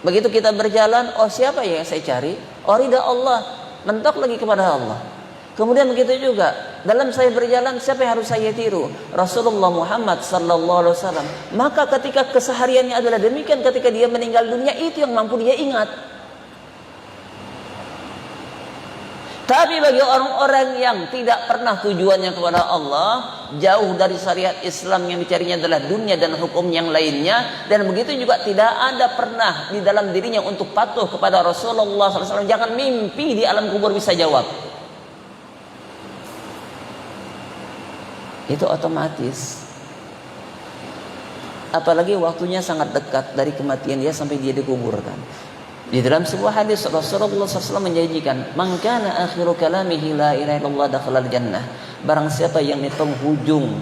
Begitu kita berjalan, oh siapa yang saya cari? Oh ridha Allah, mentok lagi kepada Allah. Kemudian begitu juga dalam saya berjalan, siapa yang harus saya tiru? Rasulullah Muhammad sallallahu alaihi wasallam. Maka ketika kesehariannya adalah demikian, ketika dia meninggal dunia, itu yang mampu dia ingat. Tapi bagi orang-orang yang tidak pernah tujuannya kepada Allah, jauh dari syariat Islam, yang dicarinya adalah dunia dan hukum yang lainnya, dan begitu juga tidak ada pernah di dalam dirinya untuk patuh kepada Rasulullah SAW, jangan mimpi di alam kubur bisa jawab. Itu otomatis. Apalagi waktunya sangat dekat dari kematian dia sampai dia dikuburkan. Di dalam sebuah hadis Rasulullah SAW menjanjikan, "Man kana akhiru kalamihi la ilaha illallah dakhalal jannah." Barang siapa yang di penghujung,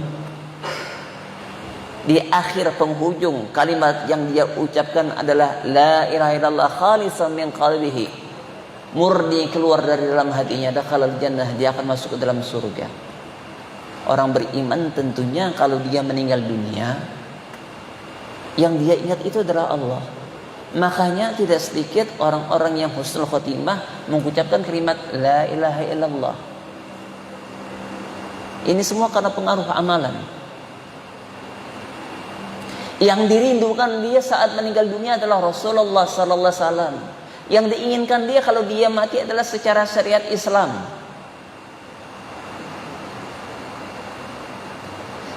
di akhir penghujung kalimat yang dia ucapkan adalah la ilaha illallah khalisan min qalbihi, murni keluar dari dalam hatinya, dakhalal jannah, dia akan masuk ke dalam surga. Orang beriman tentunya kalau dia meninggal dunia, yang dia ingat itu adalah Allah. Makanya tidak sedikit orang-orang yang husnul khotimah mengucapkan kalimat la ilaha illallah. Ini semua karena pengaruh amalan. Yang dirindukan dia saat meninggal dunia adalah Rasulullah sallallahu alaihi wasallam. Yang diinginkan dia kalau dia mati adalah secara syariat Islam.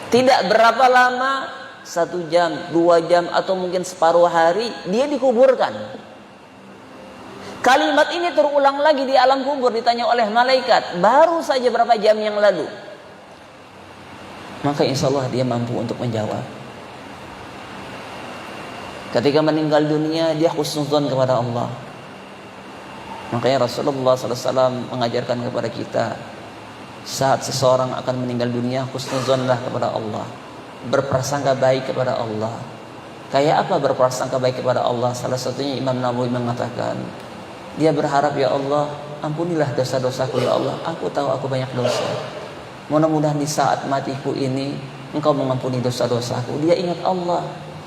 Tidak berapa lama, 1 jam, 2 jam, atau mungkin separuh hari, dia dikuburkan. Kalimat ini terulang lagi di alam kubur, ditanya oleh malaikat, baru saja berapa jam yang lalu. Maka insya Allah dia mampu untuk menjawab. Ketika meninggal dunia, dia husnuzon kepada Allah. Makanya Rasulullah SAW mengajarkan kepada kita, saat seseorang akan meninggal dunia, husnuzonlah kepada Allah, berprasangka baik kepada Allah. Kayak apa berprasangka baik kepada Allah? Salah satunya Imam Nawawi mengatakan, dia berharap, ya Allah, ampunilah dosa-dosaku ya Allah, aku tahu aku banyak dosa. Mudah-mudahan di saat matiku ini Engkau mengampuni dosa-dosaku. Dia ingat Allah.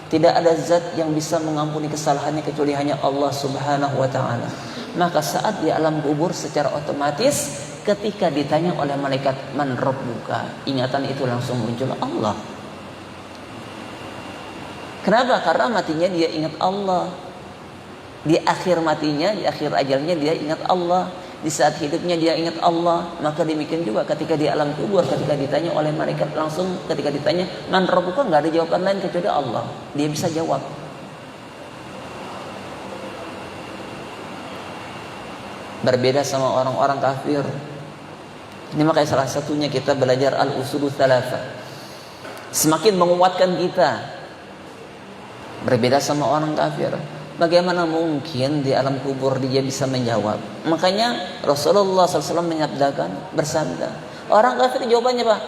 Tidak ada zat yang bisa mengampuni kesalahannya kecuali hanya Allah Subhanahu wa ta'ala. Maka saat di alam kubur secara otomatis ketika ditanya oleh malaikat man rabbuka, ingatan itu langsung muncul Allah. Kenapa? Karena matinya dia ingat Allah. Di akhir matinya, di akhir ajalnya dia ingat Allah. Di saat hidupnya dia ingat Allah, maka demikian juga ketika di alam kubur, ketika ditanya oleh malaikat langsung, ketika ditanya man rabbuka, nggak ada jawaban lain kecuali Allah. Dia bisa jawab. Berbeda sama orang-orang kafir. Ini makanya salah satunya kita belajar al-usulul tsalatsa. Semakin menguatkan kita. Berbeda sama orang kafir. Bagaimana mungkin di alam kubur dia bisa menjawab? Makanya Rasulullah SAW menyabdakan, bersabda, orang kafir jawabannya apa?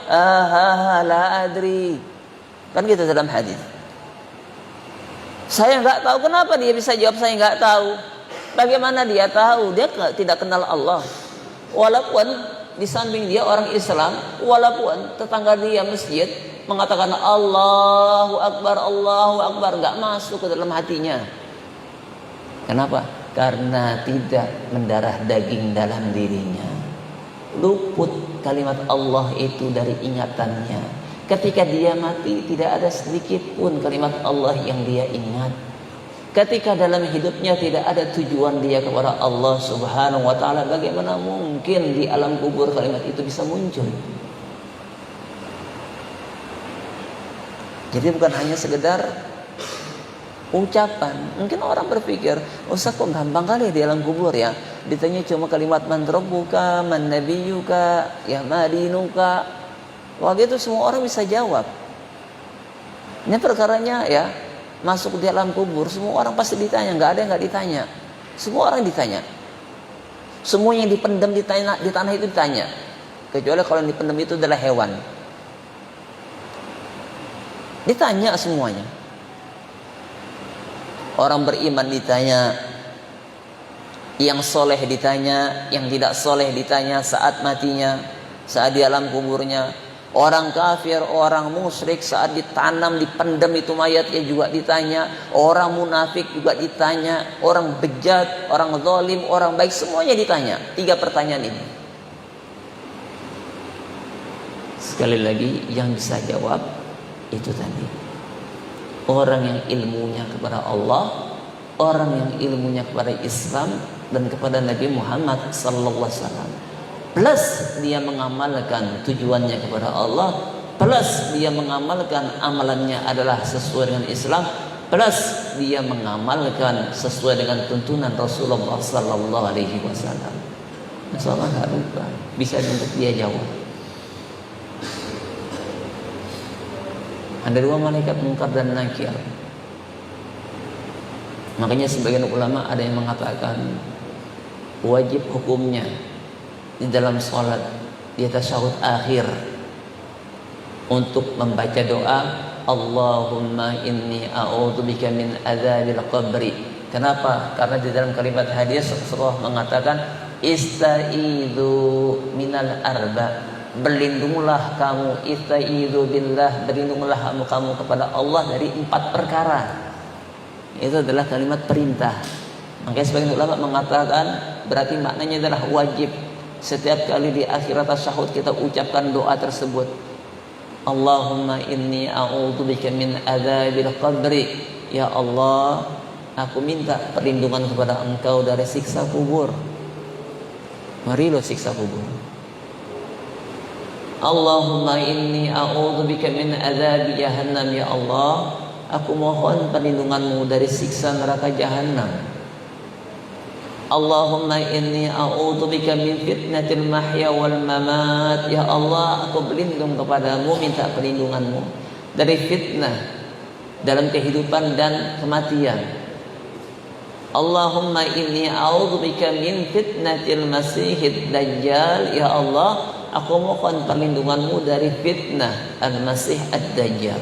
La adri. Kan gitu dalam hadis. Saya nggak tahu. Kenapa dia bisa jawab saya nggak tahu? Bagaimana dia tahu? Dia tidak kenal Allah. Walaupun di samping dia orang Islam, walaupun tetangga dia masjid mengatakan Allahu Akbar, nggak masuk ke dalam hatinya. Kenapa? Karena tidak mendarah daging dalam dirinya. Luput kalimat Allah itu dari ingatannya. Ketika dia mati, tidak ada sedikit pun kalimat Allah yang dia ingat. Ketika dalam hidupnya tidak ada tujuan dia kepada Allah Subhanahu wa ta'ala, bagaimana mungkin di alam kubur kalimat itu bisa muncul? Jadi bukan hanya sekedar ucapan. Mungkin orang berpikir, Ustaz kok gampang kali di alam kubur ya. Ditanya cuma kalimat man rabbuka, man nabiyuka, ya madinuka. Wah gitu semua orang bisa jawab. Ini perkaranya ya, masuk di alam kubur, semua orang pasti ditanya, nggak ada yang nggak ditanya. Semua orang ditanya. Semua yang dipendam di tanah itu ditanya. Kecuali kalau yang dipendam itu adalah hewan. Ditanya semuanya. Orang beriman ditanya, yang soleh ditanya, yang tidak soleh ditanya saat matinya, saat di alam kuburnya. Orang kafir, orang musyrik saat ditanam, dipendam itu mayatnya juga ditanya. Orang munafik juga ditanya. Orang bejat, orang zalim, orang baik, semuanya ditanya. 3 pertanyaan ini. Sekali lagi yang bisa jawab itu tadi. Orang yang ilmunya kepada Allah, orang yang ilmunya kepada Islam dan kepada Nabi Muhammad sallallahu alaihi wasallam. Plus dia mengamalkan tujuannya kepada Allah, plus dia mengamalkan amalannya adalah sesuai dengan Islam, plus dia mengamalkan sesuai dengan tuntunan Rasulullah sallallahu alaihi wasallam. Masalah enggak lupa, bisa untuk dia jawab. Ada 2 malaikat Munkar dan Nakir. Makanya sebagian ulama ada yang mengatakan wajib hukumnya di dalam sholat di tasyahud akhir untuk membaca doa Allahumma inni a'udzubika min adzabil qabri. Kenapa? Karena di dalam kalimat hadis Rasulullah mengatakan istaizu minal arba, berlindunglah kamu, istaizu billah, berlindunglah kamu kepada Allah dari 4 perkara. Itu adalah kalimat perintah. Makanya sebagian ulama mengatakan berarti maknanya adalah wajib. Setiap kali di akhirat tasyahud kita ucapkan doa tersebut. Allahumma inni a'udzubika min adzabil qabri. Ya Allah, aku minta perlindungan kepada Engkau dari siksa kubur. Mari lo siksa kubur. Allahumma inni a'udzubika min adzabi jahannam. Ya Allah, aku mohon perlindungan-Mu dari siksa neraka jahannam. Allahumma inni a'udzubika min fitnatil mahya wal mamat. Ya Allah, aku berlindung kepadamu, minta perlindungan-Mu dari fitnah dalam kehidupan dan kematian. Allahumma inni a'udzubika min fitnatil masihid dajjal. Ya Allah, aku mohon perlindungan-Mu dari fitnah al-masih ad-dajjal.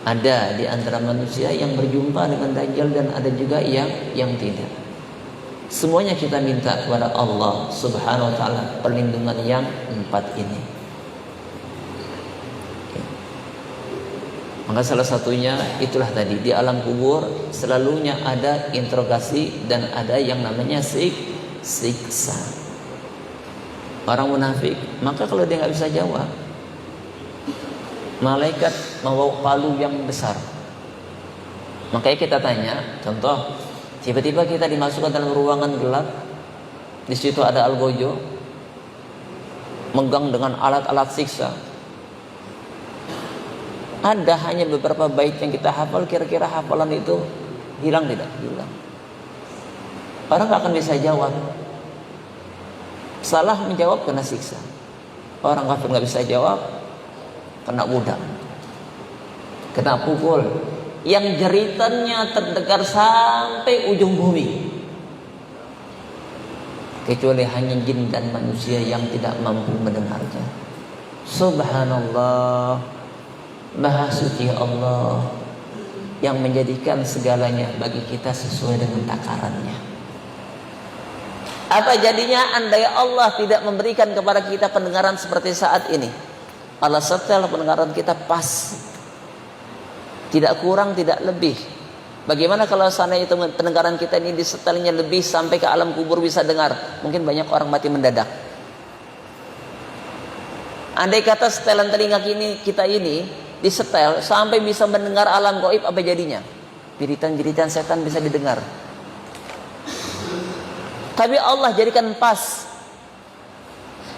Ada di antara manusia yang berjumpa dengan dajjal dan ada juga yang tidak. Semuanya kita minta kepada Allah Subhanahu wa ta'ala perlindungan yang 4 ini. Maka salah satunya itulah tadi, di alam kubur selalunya ada interogasi dan ada yang namanya siksa. Orang munafik, maka kalau dia nggak bisa jawab, malaikat membawa palu yang besar. Makanya kita tanya, contoh, tiba-tiba kita dimasukkan dalam ruangan gelap, Di situ ada algojo, megang dengan alat-alat siksa. Ada hanya beberapa bait yang kita hafal, kira-kira hafalan itu hilang tidak? Hilang. Orang gak akan bisa jawab. Salah menjawab kena siksa. Orang kafir gak bisa jawab, kena budak, kena pukul, yang jeritannya terdengar sampai ujung bumi, kecuali hanya jin dan manusia yang tidak mampu mendengarnya. Subhanallah, Maha Suci Allah yang menjadikan segalanya bagi kita sesuai dengan takarannya. Apa jadinya andai Allah tidak memberikan kepada kita pendengaran seperti saat ini? Allah setel pendengaran kita pas, tidak kurang, tidak lebih. Bagaimana kalau sana itu pendengaran kita ini disetelnya lebih sampai ke alam kubur bisa dengar? Mungkin banyak orang mati mendadak. Andai kata setelan telinga kita ini disetel sampai bisa mendengar alam gaib, apa jadinya? Jeritan-jeritan setan bisa didengar. Tapi Allah jadikan pas,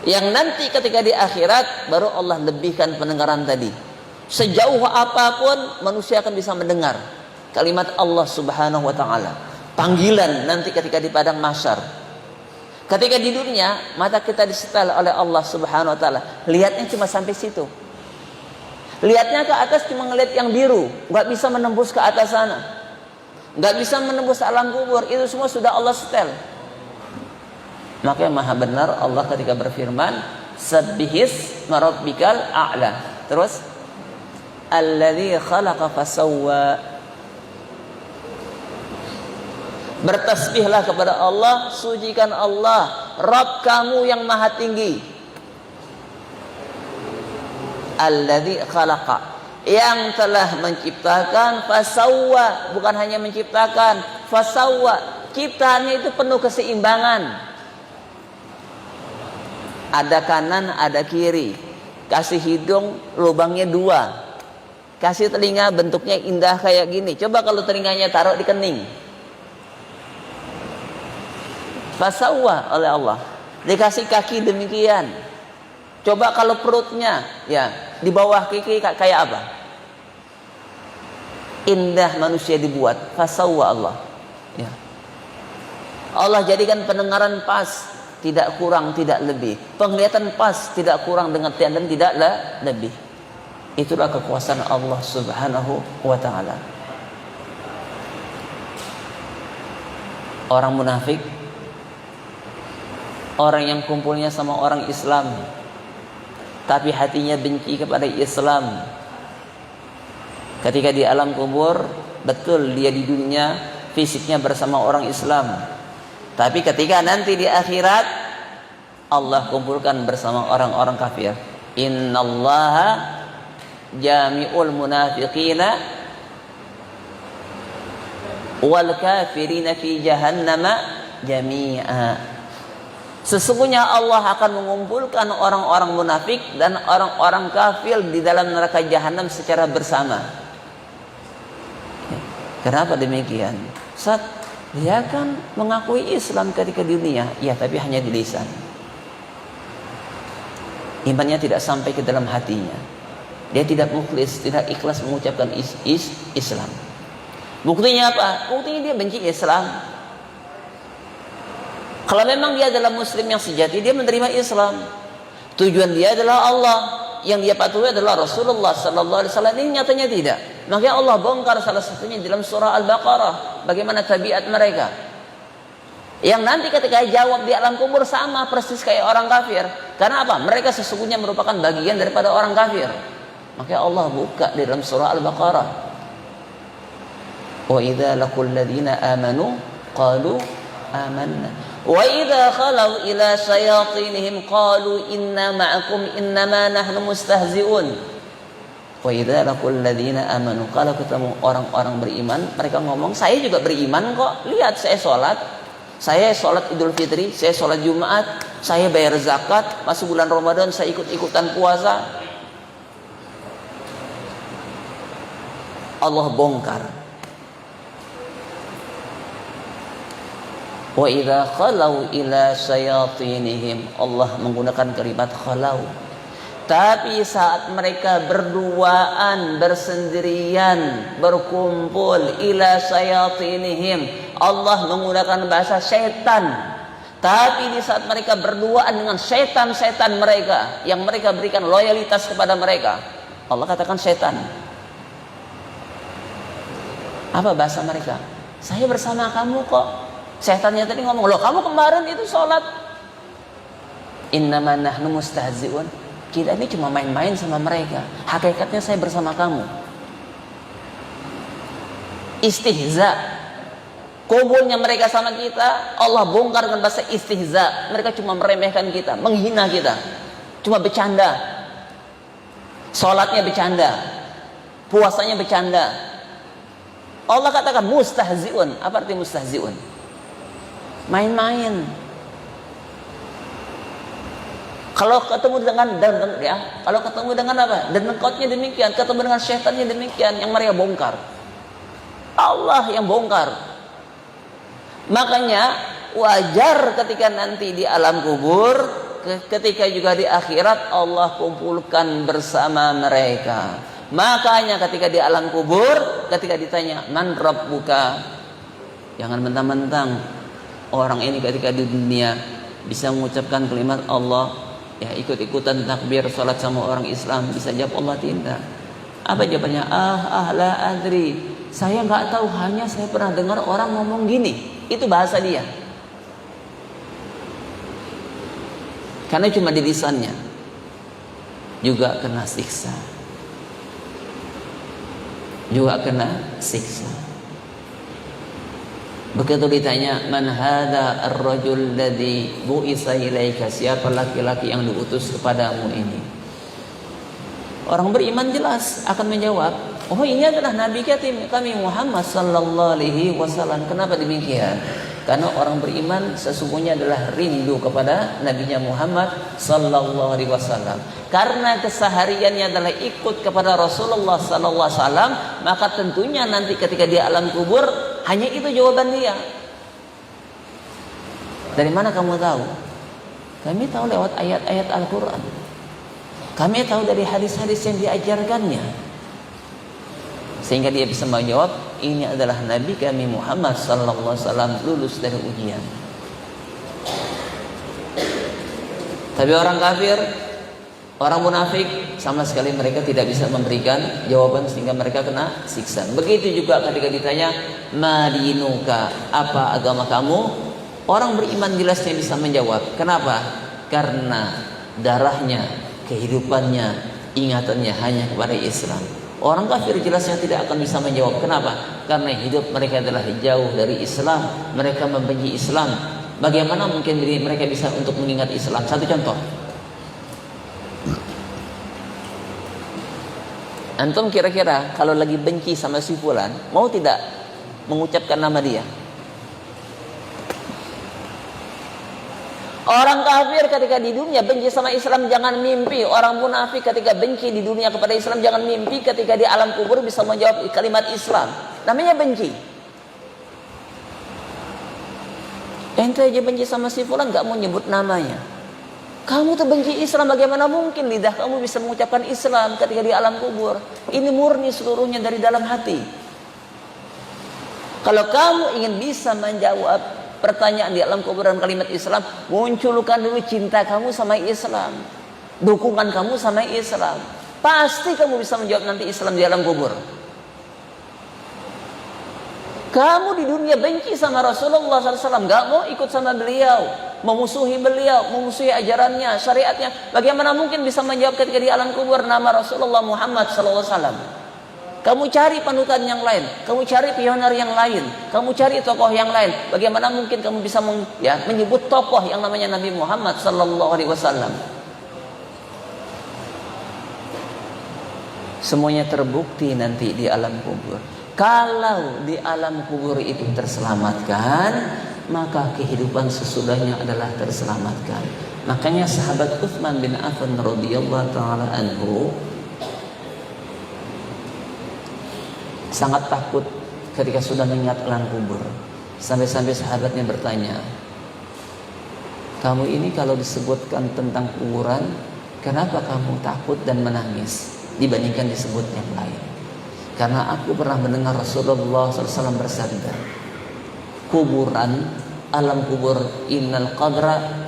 yang nanti ketika di akhirat baru Allah lebihkan pendengaran tadi. Sejauh apapun manusia akan bisa mendengar kalimat Allah Subhanahu wa taala. Panggilan nanti ketika di padang mahsyar. Ketika di dunia mata kita disetel oleh Allah Subhanahu wa taala, lihatnya cuma sampai situ. Lihatnya ke atas cuma ngelihat yang biru, nggak bisa menembus ke atas sana, nggak bisa menembus alam kubur. Itu semua sudah Allah setel. Maka maha benar Allah ketika berfirman, Sabbihis marabbikal a'la. Terus, Alladzi khalaqa fasawwa. Bertasbihlah kepada Allah, sucikan Allah, Rabb kamu yang maha tinggi. Alladzi khalaqa, yang telah menciptakan, fasawwa, bukan hanya menciptakan, fasawwa, ciptaannya itu penuh keseimbangan. Ada kanan, ada kiri. Kasih hidung, lubangnya 2. Kasih telinga, bentuknya indah kayak gini. Coba kalau telinganya taruh di kening. Fasawwa oleh Allah. Dikasih kaki demikian. Coba kalau perutnya, ya di bawah kaki kayak apa? Indah manusia dibuat. Fasawwa Allah. Ya. Allah jadikan pendengaran pas, tidak kurang, tidak lebih. Penglihatan pas, tidak kurang dengan dan tidak lebih. Itulah kekuasaan Allah Subhanahu wa taala. Orang munafik, orang yang kumpulnya sama orang Islam tapi hatinya benci kepada Islam, ketika di alam kubur betul dia di dunia fisiknya bersama orang Islam, tapi ketika nanti di akhirat Allah kumpulkan bersama orang-orang kafir. Innallaha jami'ul munafiqina wal kafirina fi jahannama jami'a. Sesungguhnya Allah akan mengumpulkan orang-orang munafik dan orang-orang kafir di dalam neraka jahanam secara bersama. Kenapa demikian? Dia kan mengakui Islam ketika di dunia, ya tapi hanya di lisan. Imannya tidak sampai ke dalam hatinya. Dia tidak mukhlis, tidak ikhlas mengucapkan Islam. Buktinya apa? Buktinya dia benci Islam. Kalau memang dia adalah muslim yang sejati, dia menerima Islam. Tujuan dia adalah Allah, yang dia patuhi adalah Rasulullah sallallahu alaihi wasallam. Ini nyatanya tidak. Makanya Allah bongkar salah satunya dalam surah Al-Baqarah, bagaimana tabiat mereka. Yang nanti ketika jawab di alam kubur sama persis kayak orang kafir. Karena apa? Mereka sesungguhnya merupakan bagian daripada orang kafir. Makanya Allah buka di dalam surah Al-Baqarah. Wa idza laqul ladzina amanu qalu amanna. Wa idza khalau ila syayatinihim qalu inna ma'akum innama nahnu mustahzi'un. Wa idza laqul ladzina amanu, kalau ketemu orang-orang beriman, mereka ngomong, saya juga beriman kok. Lihat saya sholat Idul Fitri, saya sholat Jumat, saya bayar zakat, masuk bulan Ramadan saya ikut-ikutan puasa. Allah bongkar. Wa idza khalau ila syayatinihim, Allah menggunakan kalimat khalau. Tapi saat mereka berduaan, bersendirian, berkumpul, ila syayatinihim, Allah menggunakan bahasa syaitan. Tapi di saat mereka berduaan dengan syaitan-syaitan mereka yang mereka berikan loyalitas kepada mereka, Allah katakan syaitan. Apa bahasa mereka? Saya bersama kamu kok. Syaitannya tadi ngomong, loh kamu kemarin itu sholat. Innama nahnu mustahzi'un. Kita ini cuma main-main sama mereka. Hakikatnya saya bersama kamu. Istihza. Kumpulnya mereka sama kita, Allah bongkar dengan bahasa istihza. Mereka cuma meremehkan kita, menghina kita, cuma bercanda. Sholatnya bercanda, puasanya bercanda. Allah katakan mustahzi'un. Apa arti mustahzi'un? Main-main. Kalau ketemu dengan kalau ketemu dengan apa? Dan dengkotnya demikian, ketemu dengan syaitannya demikian, yang mereka bongkar. Allah yang bongkar. Makanya wajar ketika nanti di alam kubur, ketika juga di akhirat Allah kumpulkan bersama mereka. Makanya ketika di alam kubur, ketika ditanya man rabbuka, jangan mentang-mentang orang ini ketika di dunia bisa mengucapkan kalimat Allah, ya ikut-ikutan takbir salat sama orang Islam, bisa jawab Allah tidak. Apa jawabannya? La adri. Saya nggak tahu, hanya saya pernah dengar orang ngomong gini. Itu bahasa dia. Karena cuma di lisannya. Juga kena siksa. Juga kena siksa. Begitu ditanya, man hadha ar-rajul ladzi bu'itsa ilaika, siapa laki-laki yang diutus kepadamu ini? Orang beriman jelas akan menjawab, oh ini adalah Nabi kami Muhammad sallallahu alaihi wasallam. Kenapa demikian? Karena orang beriman sesungguhnya adalah rindu kepada Nabinya Muhammad sallallahu alaihi wasallam. Karena kesehariannya adalah ikut kepada Rasulullah sallallahu alaihi wasallam, maka tentunya nanti ketika di alam kubur hanya itu jawaban dia. Dari mana kamu tahu? Kami tahu lewat ayat-ayat Al-Qur'an. Kami tahu dari hadis-hadis yang diajarkannya. Sehingga dia bisa menjawab, ini adalah Nabi kami Muhammad sallallahu alaihi wasallam, lulus dari ujian. Tapi orang kafir, orang munafik, sama sekali mereka tidak bisa memberikan jawaban sehingga mereka kena siksa. Begitu juga ketika ditanya, madinuka, apa agama kamu? Orang beriman jelasnya bisa menjawab. Kenapa? Karena darahnya, kehidupannya, ingatannya hanya kepada Islam. Orang kafir jelasnya tidak akan bisa menjawab. Kenapa? Karena hidup mereka adalah jauh dari Islam. Mereka membenci Islam. Bagaimana mungkin mereka bisa untuk mengingat Islam? Satu contoh. Antum kira-kira kalau lagi benci sama si fulan, mau tidak mengucapkan nama dia? Orang kafir ketika di dunia benci sama Islam jangan mimpi. Orang munafik ketika benci di dunia kepada Islam jangan mimpi ketika di alam kubur bisa menjawab kalimat Islam. Namanya benci. Ente aja benci sama si fulan gak mau nyebut namanya. Kamu tuh benci Islam, bagaimana mungkin lidah kamu bisa mengucapkan Islam ketika di alam kubur? Ini murni seluruhnya dari dalam hati. Kalau kamu ingin bisa menjawab pertanyaan di alam kubur dan kalimat Islam, munculkan dulu cinta kamu sama Islam, dukungan kamu sama Islam. Pasti kamu bisa menjawab nanti Islam di alam kubur. Kamu di dunia benci sama Rasulullah SAW, gak mau ikut sama beliau, memusuhi beliau, memusuhi ajarannya, syariatnya. Bagaimana mungkin bisa menjawab ketika di alam kubur nama Rasulullah Muhammad SAW? Kamu cari panutan yang lain, kamu cari pioner yang lain, kamu cari tokoh yang lain. Bagaimana mungkin kamu bisa menyebut tokoh yang namanya Nabi Muhammad sallallahu alaihi wasallam? Semuanya terbukti nanti di alam kubur. Kalau di alam kubur itu terselamatkan, maka kehidupan sesudahnya adalah terselamatkan. Makanya sahabat Utsman bin Affan radhiyallahu taala anhu sangat takut ketika sudah mengingat alam kubur. Sampai-sampai sahabatnya bertanya, kamu ini kalau disebutkan tentang kuburan, kenapa kamu takut dan menangis dibandingkan disebut yang lain? Karena aku pernah mendengar Rasulullah SAW bersabda, kuburan, alam kubur, innal qabra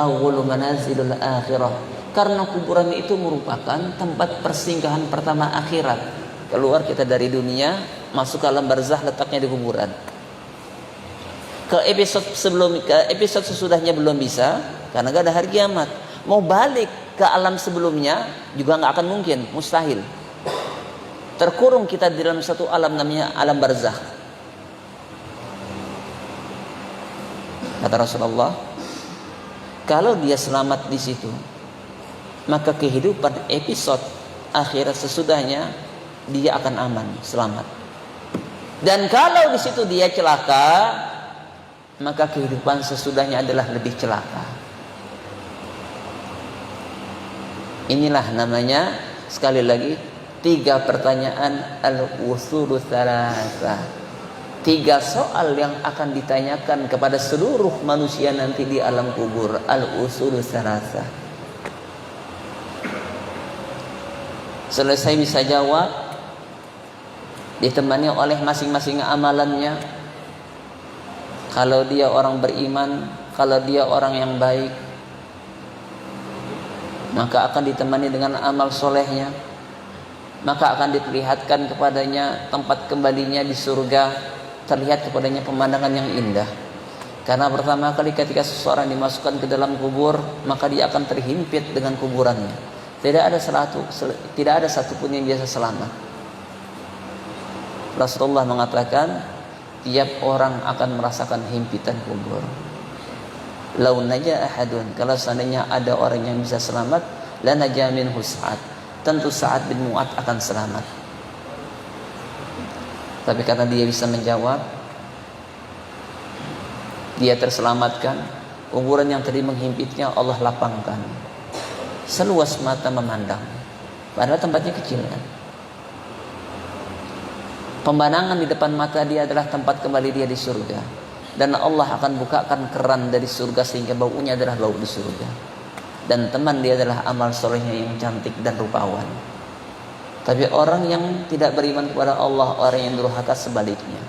awwalu manazilul akhirah. Karena kuburan itu merupakan tempat persinggahan pertama akhirat. Keluar kita dari dunia, masuk ke alam barzah, letaknya di kuburan. Ke episode sesudahnya belum bisa, karena gak ada hari kiamat. Mau balik ke alam sebelumnya juga gak akan mungkin, mustahil. Terkurung kita di dalam satu alam namanya alam barzah. Kata Rasulullah, kalau dia selamat di situ, maka kehidupan episode akhirat sesudahnya dia akan aman, selamat. Dan kalau di situ dia celaka, maka kehidupan sesudahnya adalah lebih celaka. Inilah namanya, sekali lagi, 3 pertanyaan al-usulu tsalatsa. 3 soal yang akan ditanyakan kepada seluruh manusia nanti di alam kubur. Al-usulu tsalatsa. Selesai bisa jawab, ditemani oleh masing-masing amalannya. Kalau dia orang beriman, kalau dia orang yang baik, maka akan ditemani dengan amal solehnya. Maka akan diperlihatkan kepadanya tempat kembalinya di surga, terlihat kepadanya pemandangan yang indah. Karena pertama kali ketika seseorang dimasukkan ke dalam kubur, maka dia akan terhimpit dengan kuburannya. Tidak ada satupun yang biasa selamat. Rasulullah mengatakan, tiap orang akan merasakan himpitan kubur. Lau naja ahadun, kalau seandainya ada orang yang bisa selamat, la naja minhu Sa'ad, tentu Sa'ad bin Mu'ad akan selamat. Tapi karena dia bisa menjawab, dia terselamatkan. Kuburan yang tadi menghimpitnya Allah lapangkan, seluas mata memandang, padahal tempatnya kecil kan. Pemandangan di depan mata dia adalah tempat kembali dia di surga. Dan Allah akan bukakan keran dari surga sehingga baunya adalah bau di surga. Dan teman dia adalah amal solehnya yang cantik dan rupawan. Tapi orang yang tidak beriman kepada Allah, orang yang durhaka sebaliknya.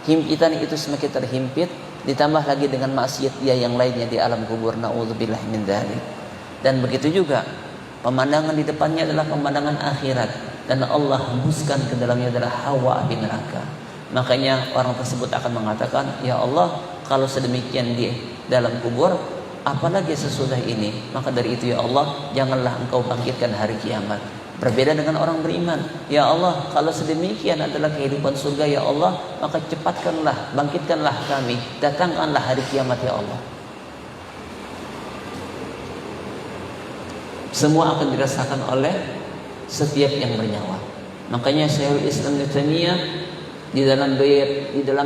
Himpitan itu semakin terhimpit, ditambah lagi dengan maksiat dia yang lainnya di alam kubur. Na'udzubillah min dzalik. Dan begitu juga pemandangan di depannya adalah pemandangan akhirat. Dan Allah hembuskan ke dalamnya adalah hawa api neraka. Makanya orang tersebut akan mengatakan, ya Allah, kalau sedemikian di dalam kubur, apalagi sesudah ini. Maka dari itu ya Allah, janganlah engkau bangkitkan hari kiamat. Berbeda dengan orang beriman, ya Allah, kalau sedemikian adalah kehidupan surga ya Allah, maka cepatkanlah, bangkitkanlah kami, datangkanlah hari kiamat ya Allah. Semua akan dirasakan oleh setiap yang bernyawa. Makanya Syekhul Islam Ibnu Taimiyah di dalam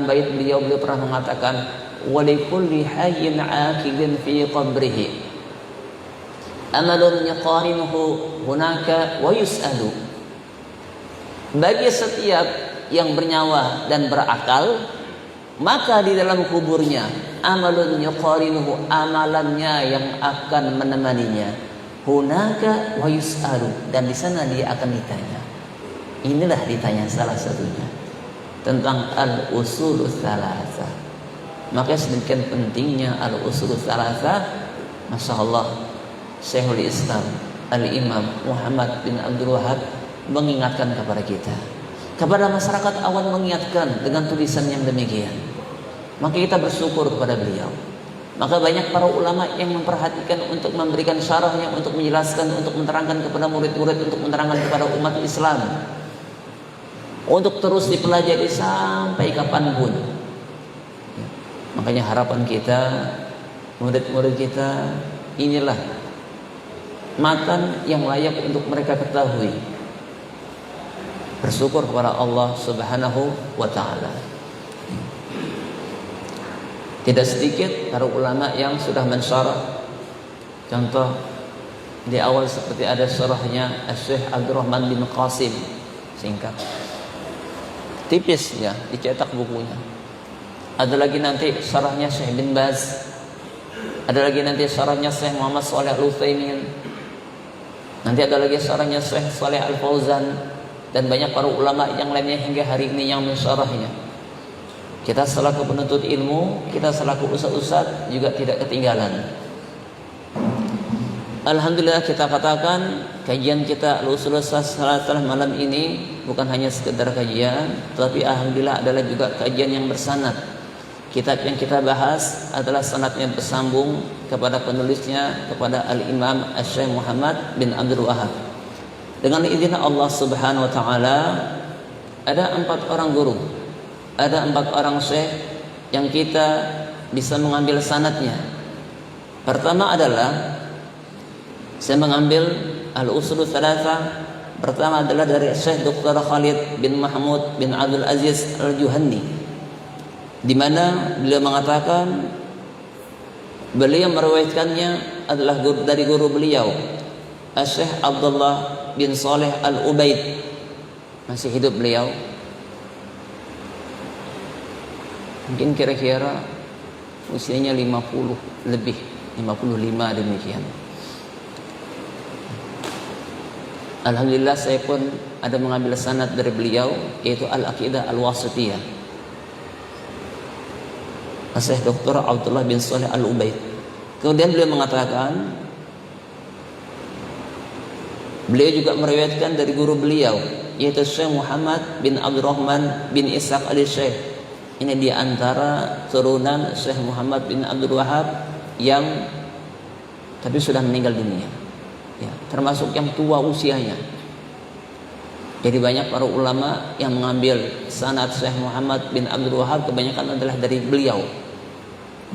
bait beliau pernah mengatakan, wa likulli hayyin 'aqibin fi qabrihi amalun yaqarinuhu hunaka wa yus'alu. Bagi setiap yang bernyawa dan berakal, maka di dalam kuburnya amalun yaqarinuhu, amalannya yang akan menemaninya, hunaka wa yus'alu, dan di sana dia akan ditanya. Inilah ditanya salah satunya tentang al-usulus tsalatsa. Maka sedemikian pentingnya al-usulus tsalatsa. Masyaallah, Syekhul Islam Al-Imam Muhammad bin Abdul Wahab mengingatkan kepada kita, kepada masyarakat awam mengingatkan dengan tulisan yang demikian. Maka kita bersyukur kepada beliau. Maka banyak para ulama yang memperhatikan untuk memberikan syarahnya, untuk menjelaskan, untuk menerangkan kepada murid-murid, untuk menerangkan kepada umat Islam, untuk terus dipelajari sampai kapanpun. Makanya harapan kita, murid-murid kita, inilah matan yang layak untuk mereka ketahui. Bersyukur kepada Allah Subhanahu wa ta'ala. Tidak sedikit para ulama yang sudah mensyarah. Contoh di awal seperti ada syarahnya Syekh Abdurrahman bin Qasim, singkat, tipis ya, dicetak bukunya. Ada lagi nanti syarahnya Syekh bin Baz. Ada lagi nanti syarahnya Syekh Muhammad Shalih Al-Utsaimin. Nanti ada lagi syarahnya Syekh Shalih Al-Fauzan, dan banyak para ulama yang lainnya hingga hari ini yang mensyarahnya. Kita selaku penuntut ilmu, kita selaku ustaz-ustaz juga tidak ketinggalan. Alhamdulillah, kita katakan kajian kita Al-Usul Salasah malam ini bukan hanya sekedar kajian, tapi alhamdulillah adalah juga kajian yang bersanad. Kitab yang kita bahas adalah sanadnya bersambung kepada penulisnya, kepada Al-Imam Asy-Syaikh Muhammad bin Abdul Wahhab. Dengan izin Allah Subhanahu wa taala, ada 4 orang guru, ada 4 orang syekh yang kita bisa mengambil sanadnya. Pertama adalah saya mengambil Al-Usul Salasah. Pertama adalah dari Syekh Dr. Khalid bin Mahmud bin Abdul Aziz Al-Juhanni, di mana beliau mengatakan beliau meriwayatkannya adalah dari guru beliau Syekh Abdullah bin Saleh Al-Ubaid. Masih hidup beliau, mungkin kira-kira usianya 50 lebih, 55 demikian. Alhamdulillah, saya pun ada mengambil sanad dari beliau, yaitu Al-Aqidah Al-Wasithiyah, Syekh Dr. Abdullah bin Saleh Al-Ubaid. Kemudian beliau mengatakan beliau juga meriwayatkan dari guru beliau, yaitu Syekh Muhammad bin Abdurrahman bin Ishaq al-Syekh. Ini di antara turunan Syekh Muhammad bin Abdul Wahhab yang tapi sudah meninggal dunia, ya, termasuk yang tua usianya. Jadi banyak para ulama yang mengambil sanad Syekh Muhammad bin Abdul Wahhab kebanyakan adalah dari beliau,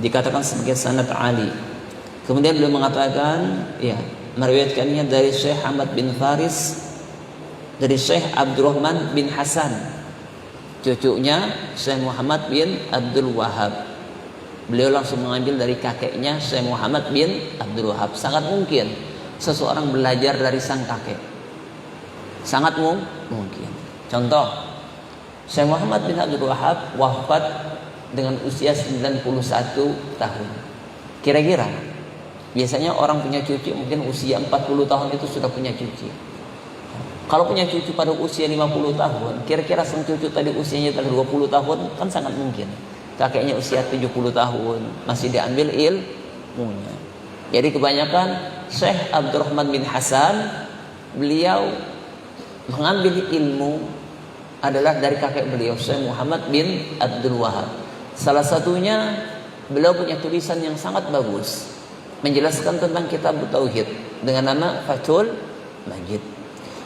dikatakan sebagai sanad Ali. Kemudian beliau mengatakan, ya, meriwayatkannya dari Syekh Ahmad bin Faris, dari Syekh Abdurrahman bin Hasan, cucunya Syekh Muhammad bin Abdul Wahhab. Beliau langsung mengambil dari kakeknya Syekh Muhammad bin Abdul Wahhab. Sangat mungkin seseorang belajar dari sang kakek, sangat mungkin. Contoh, Syekh Muhammad bin Abdul Wahhab wafat dengan usia 91 tahun. Kira-kira biasanya orang punya cucu mungkin usia 40 tahun itu sudah punya cucu. Kalau punya cucu pada usia 50 tahun, kira-kira sang cucu tadi usianya telah 20 tahun, kan sangat mungkin kakeknya usia 70 tahun masih diambil ilmunya. Jadi kebanyakan Syekh Abdurrahman bin Hasan, beliau mengambil ilmu adalah dari kakek beliau Syekh Muhammad bin Abdul Wahhab. Salah satunya beliau punya tulisan yang sangat bagus menjelaskan tentang kitab tauhid dengan nama Fathul Majid.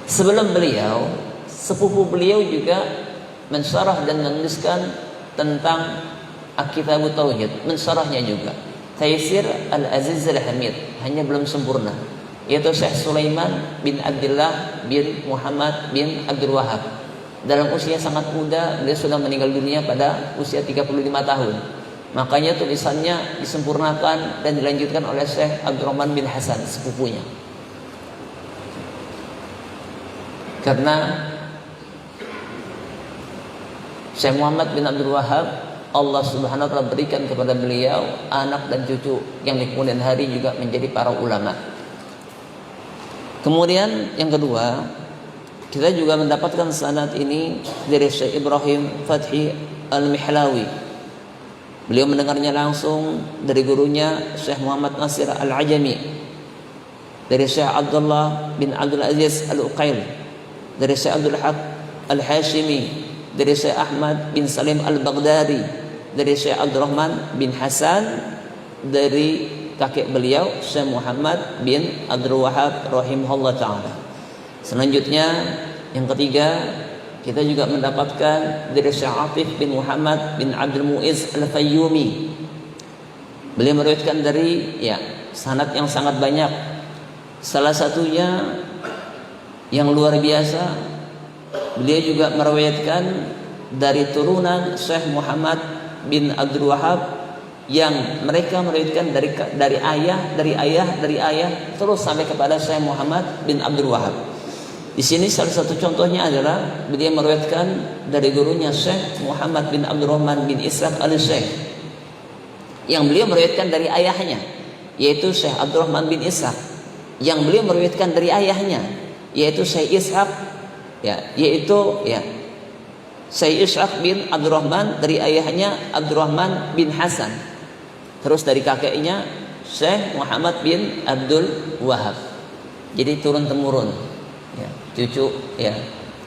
Sebelum beliau, sepupu beliau juga mensyarah dan menuliskan tentang Kitab Tauhid, mensyarahnya juga Taisir Al-Aziz Al-Hamid, hanya belum sempurna, yaitu Syekh Sulaiman bin Abdullah bin Muhammad bin Abdul Wahhab. Dalam usia sangat muda, beliau sudah meninggal dunia pada usia 35 tahun. Makanya tulisannya disempurnakan dan dilanjutkan oleh Syekh Abdurrahman bin Hasan, sepupunya. Karena Syekh Muhammad bin Abdul Wahhab, Allah Subhanahu wa taala berikan kepada beliau anak dan cucu yang di kemudian hari juga menjadi para ulama. Kemudian yang kedua, kita juga mendapatkan sanad ini dari Syekh Ibrahim Fathi Al-Mihlawi. Beliau mendengarnya langsung dari gurunya Syekh Muhammad Nasir Al-Ajami, dari Syekh Abdullah bin Abdul Aziz Al-Uqail, dari Syekh Abdul Haq Al-Hashimi, dari Syekh Ahmad bin Salim Al-Baghdadi, dari Syekh Abdurrahman bin Hasan, dari kakek beliau Syekh Muhammad bin Abdul Wahhab rahimahullah ta'ala. Selanjutnya yang ketiga, kita juga mendapatkan dari Syekh Atif bin Muhammad bin Abdul Muiz Al-Fayyumi. Beliau meriwayatkan dari sanad yang sangat banyak. Salah satunya yang luar biasa, beliau juga meriwayatkan dari turunan Syekh Muhammad bin Abdul Wahhab yang mereka meriwayatkan dari ayah terus sampai kepada Syekh Muhammad bin Abdul Wahhab. Di sini salah satu contohnya adalah beliau meriwayatkan dari gurunya Syekh Muhammad bin Abdurrahman bin Ishaq al-Syekh, yang beliau meriwayatkan dari ayahnya, yaitu Syekh Abdurrahman bin Ishaq, yang beliau meriwayatkan dari ayahnya, yaitu Syekh Ishaq, Syekh Ishaq bin Abdurrahman dari ayahnya Abdurrahman bin Hasan, terus dari kakeknya Syekh Muhammad bin Abdul Wahab. Jadi turun temurun, ya, cucu, ya.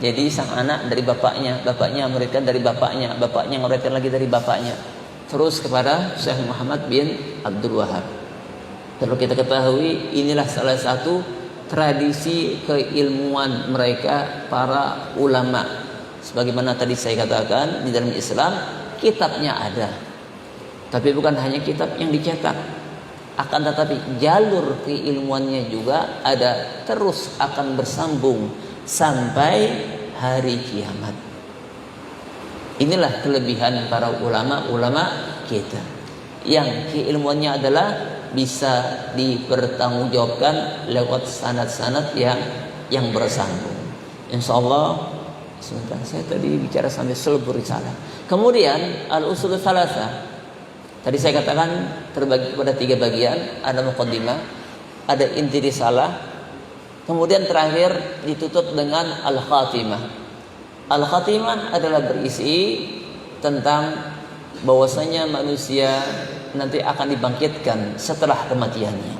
Jadi sang anak dari bapaknya meriwayatkan dari bapaknya meriwayatkan lagi dari bapaknya, terus kepada Syekh Muhammad bin Abdul Wahab. Perlu kita ketahui, inilah salah satu tradisi keilmuan mereka para ulama. Sebagaimana tadi saya katakan, di dalam Islam kitabnya ada, tapi bukan hanya kitab yang dicetak, akan tetapi jalur keilmuannya juga ada, terus akan bersambung sampai hari kiamat. Inilah kelebihan para ulama kita, yang keilmuannya adalah bisa dipertanggungjawabkan lewat sanad-sanad yang bersambung. Insyaallah. Sebentar, saya tadi bicara sampai selebur risalah. Kemudian al-usul tsalatsa, tadi saya katakan terbagi kepada 3 bagian. Ada muqaddimah, ada inti risalah, kemudian terakhir ditutup dengan al-khatimah. Al-khatimah adalah berisi tentang bahwasanya manusia nanti akan dibangkitkan setelah kematiannya.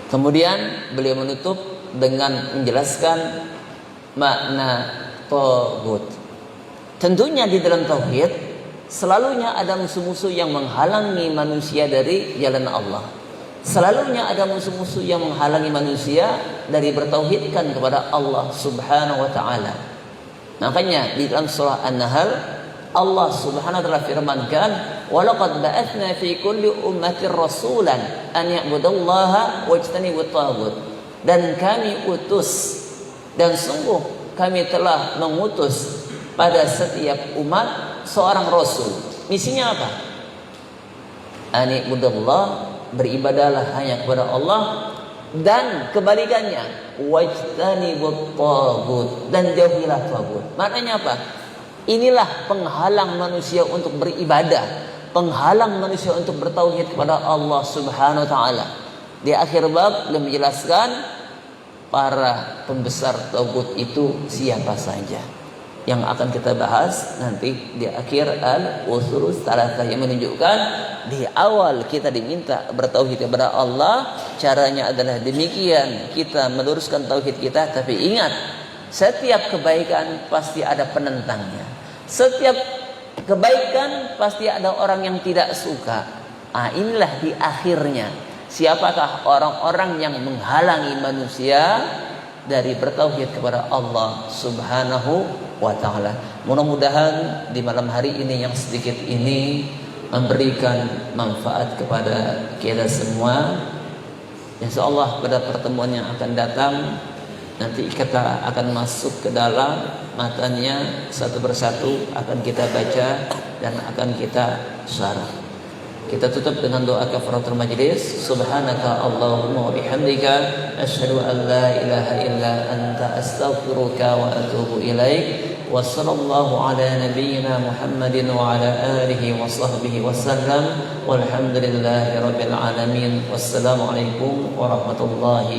Kemudian beliau menutup dengan menjelaskan makna taghut. Tentunya di dalam tauhid selalunya ada musuh-musuh yang menghalangi manusia dari jalan Allah. Selalunya ada musuh-musuh yang menghalangi manusia dari bertauhidkan kepada Allah Subhanahu wa taala. Makanya di dalam surah An-Nahl Allah Subhanahu wa taala firmankan, "Wa laqad ba'atsna fi kulli ummatin rasulan an ya'budullaha wajtanibut taghut." Dan kami utus, dan sungguh kami telah mengutus pada setiap umat seorang rasul. Misinya apa? Ani budallah, beribadalah hanya kepada Allah, dan kebalikannya wajtanibut taghut, dan jauhilah taghut. Maknanya apa? Inilah penghalang manusia untuk beribadah, penghalang manusia untuk bertauhid kepada Allah Subhanahu wa taala. Di akhir bab beliau menjelaskan para pembesar taghut itu siapa saja, yang akan kita bahas nanti di akhir al-usul tsalatsa, yang menunjukkan di awal kita diminta bertauhid kepada Allah, caranya adalah demikian, kita meluruskan tauhid kita. Tapi ingat, setiap kebaikan pasti ada penentangnya, setiap kebaikan pasti ada orang yang tidak suka. Inilah di akhirnya, siapakah orang-orang yang menghalangi manusia dari bertauhid kepada Allah Subhanahu wa taala. Mudah-mudahan di malam hari ini yang sedikit ini memberikan manfaat kepada kita semua. Insyaallah pada pertemuan yang akan datang nanti kita akan masuk ke dalam matanya satu persatu, akan kita baca dan akan kita syarah. Kita tutup dengan doa kafaratul majlis. Subhanaka Allahumma wa bihamdika asyhadu an la ilaha illa anta astaghfiruka wa atubu ilaik. Wa sallallahu ala nabiyyina Muhammadin wa ala alihi wa sahbihi wasallam. Walhamdulillahi rabbil alamin. Wassalamu alaikum warahmatullahi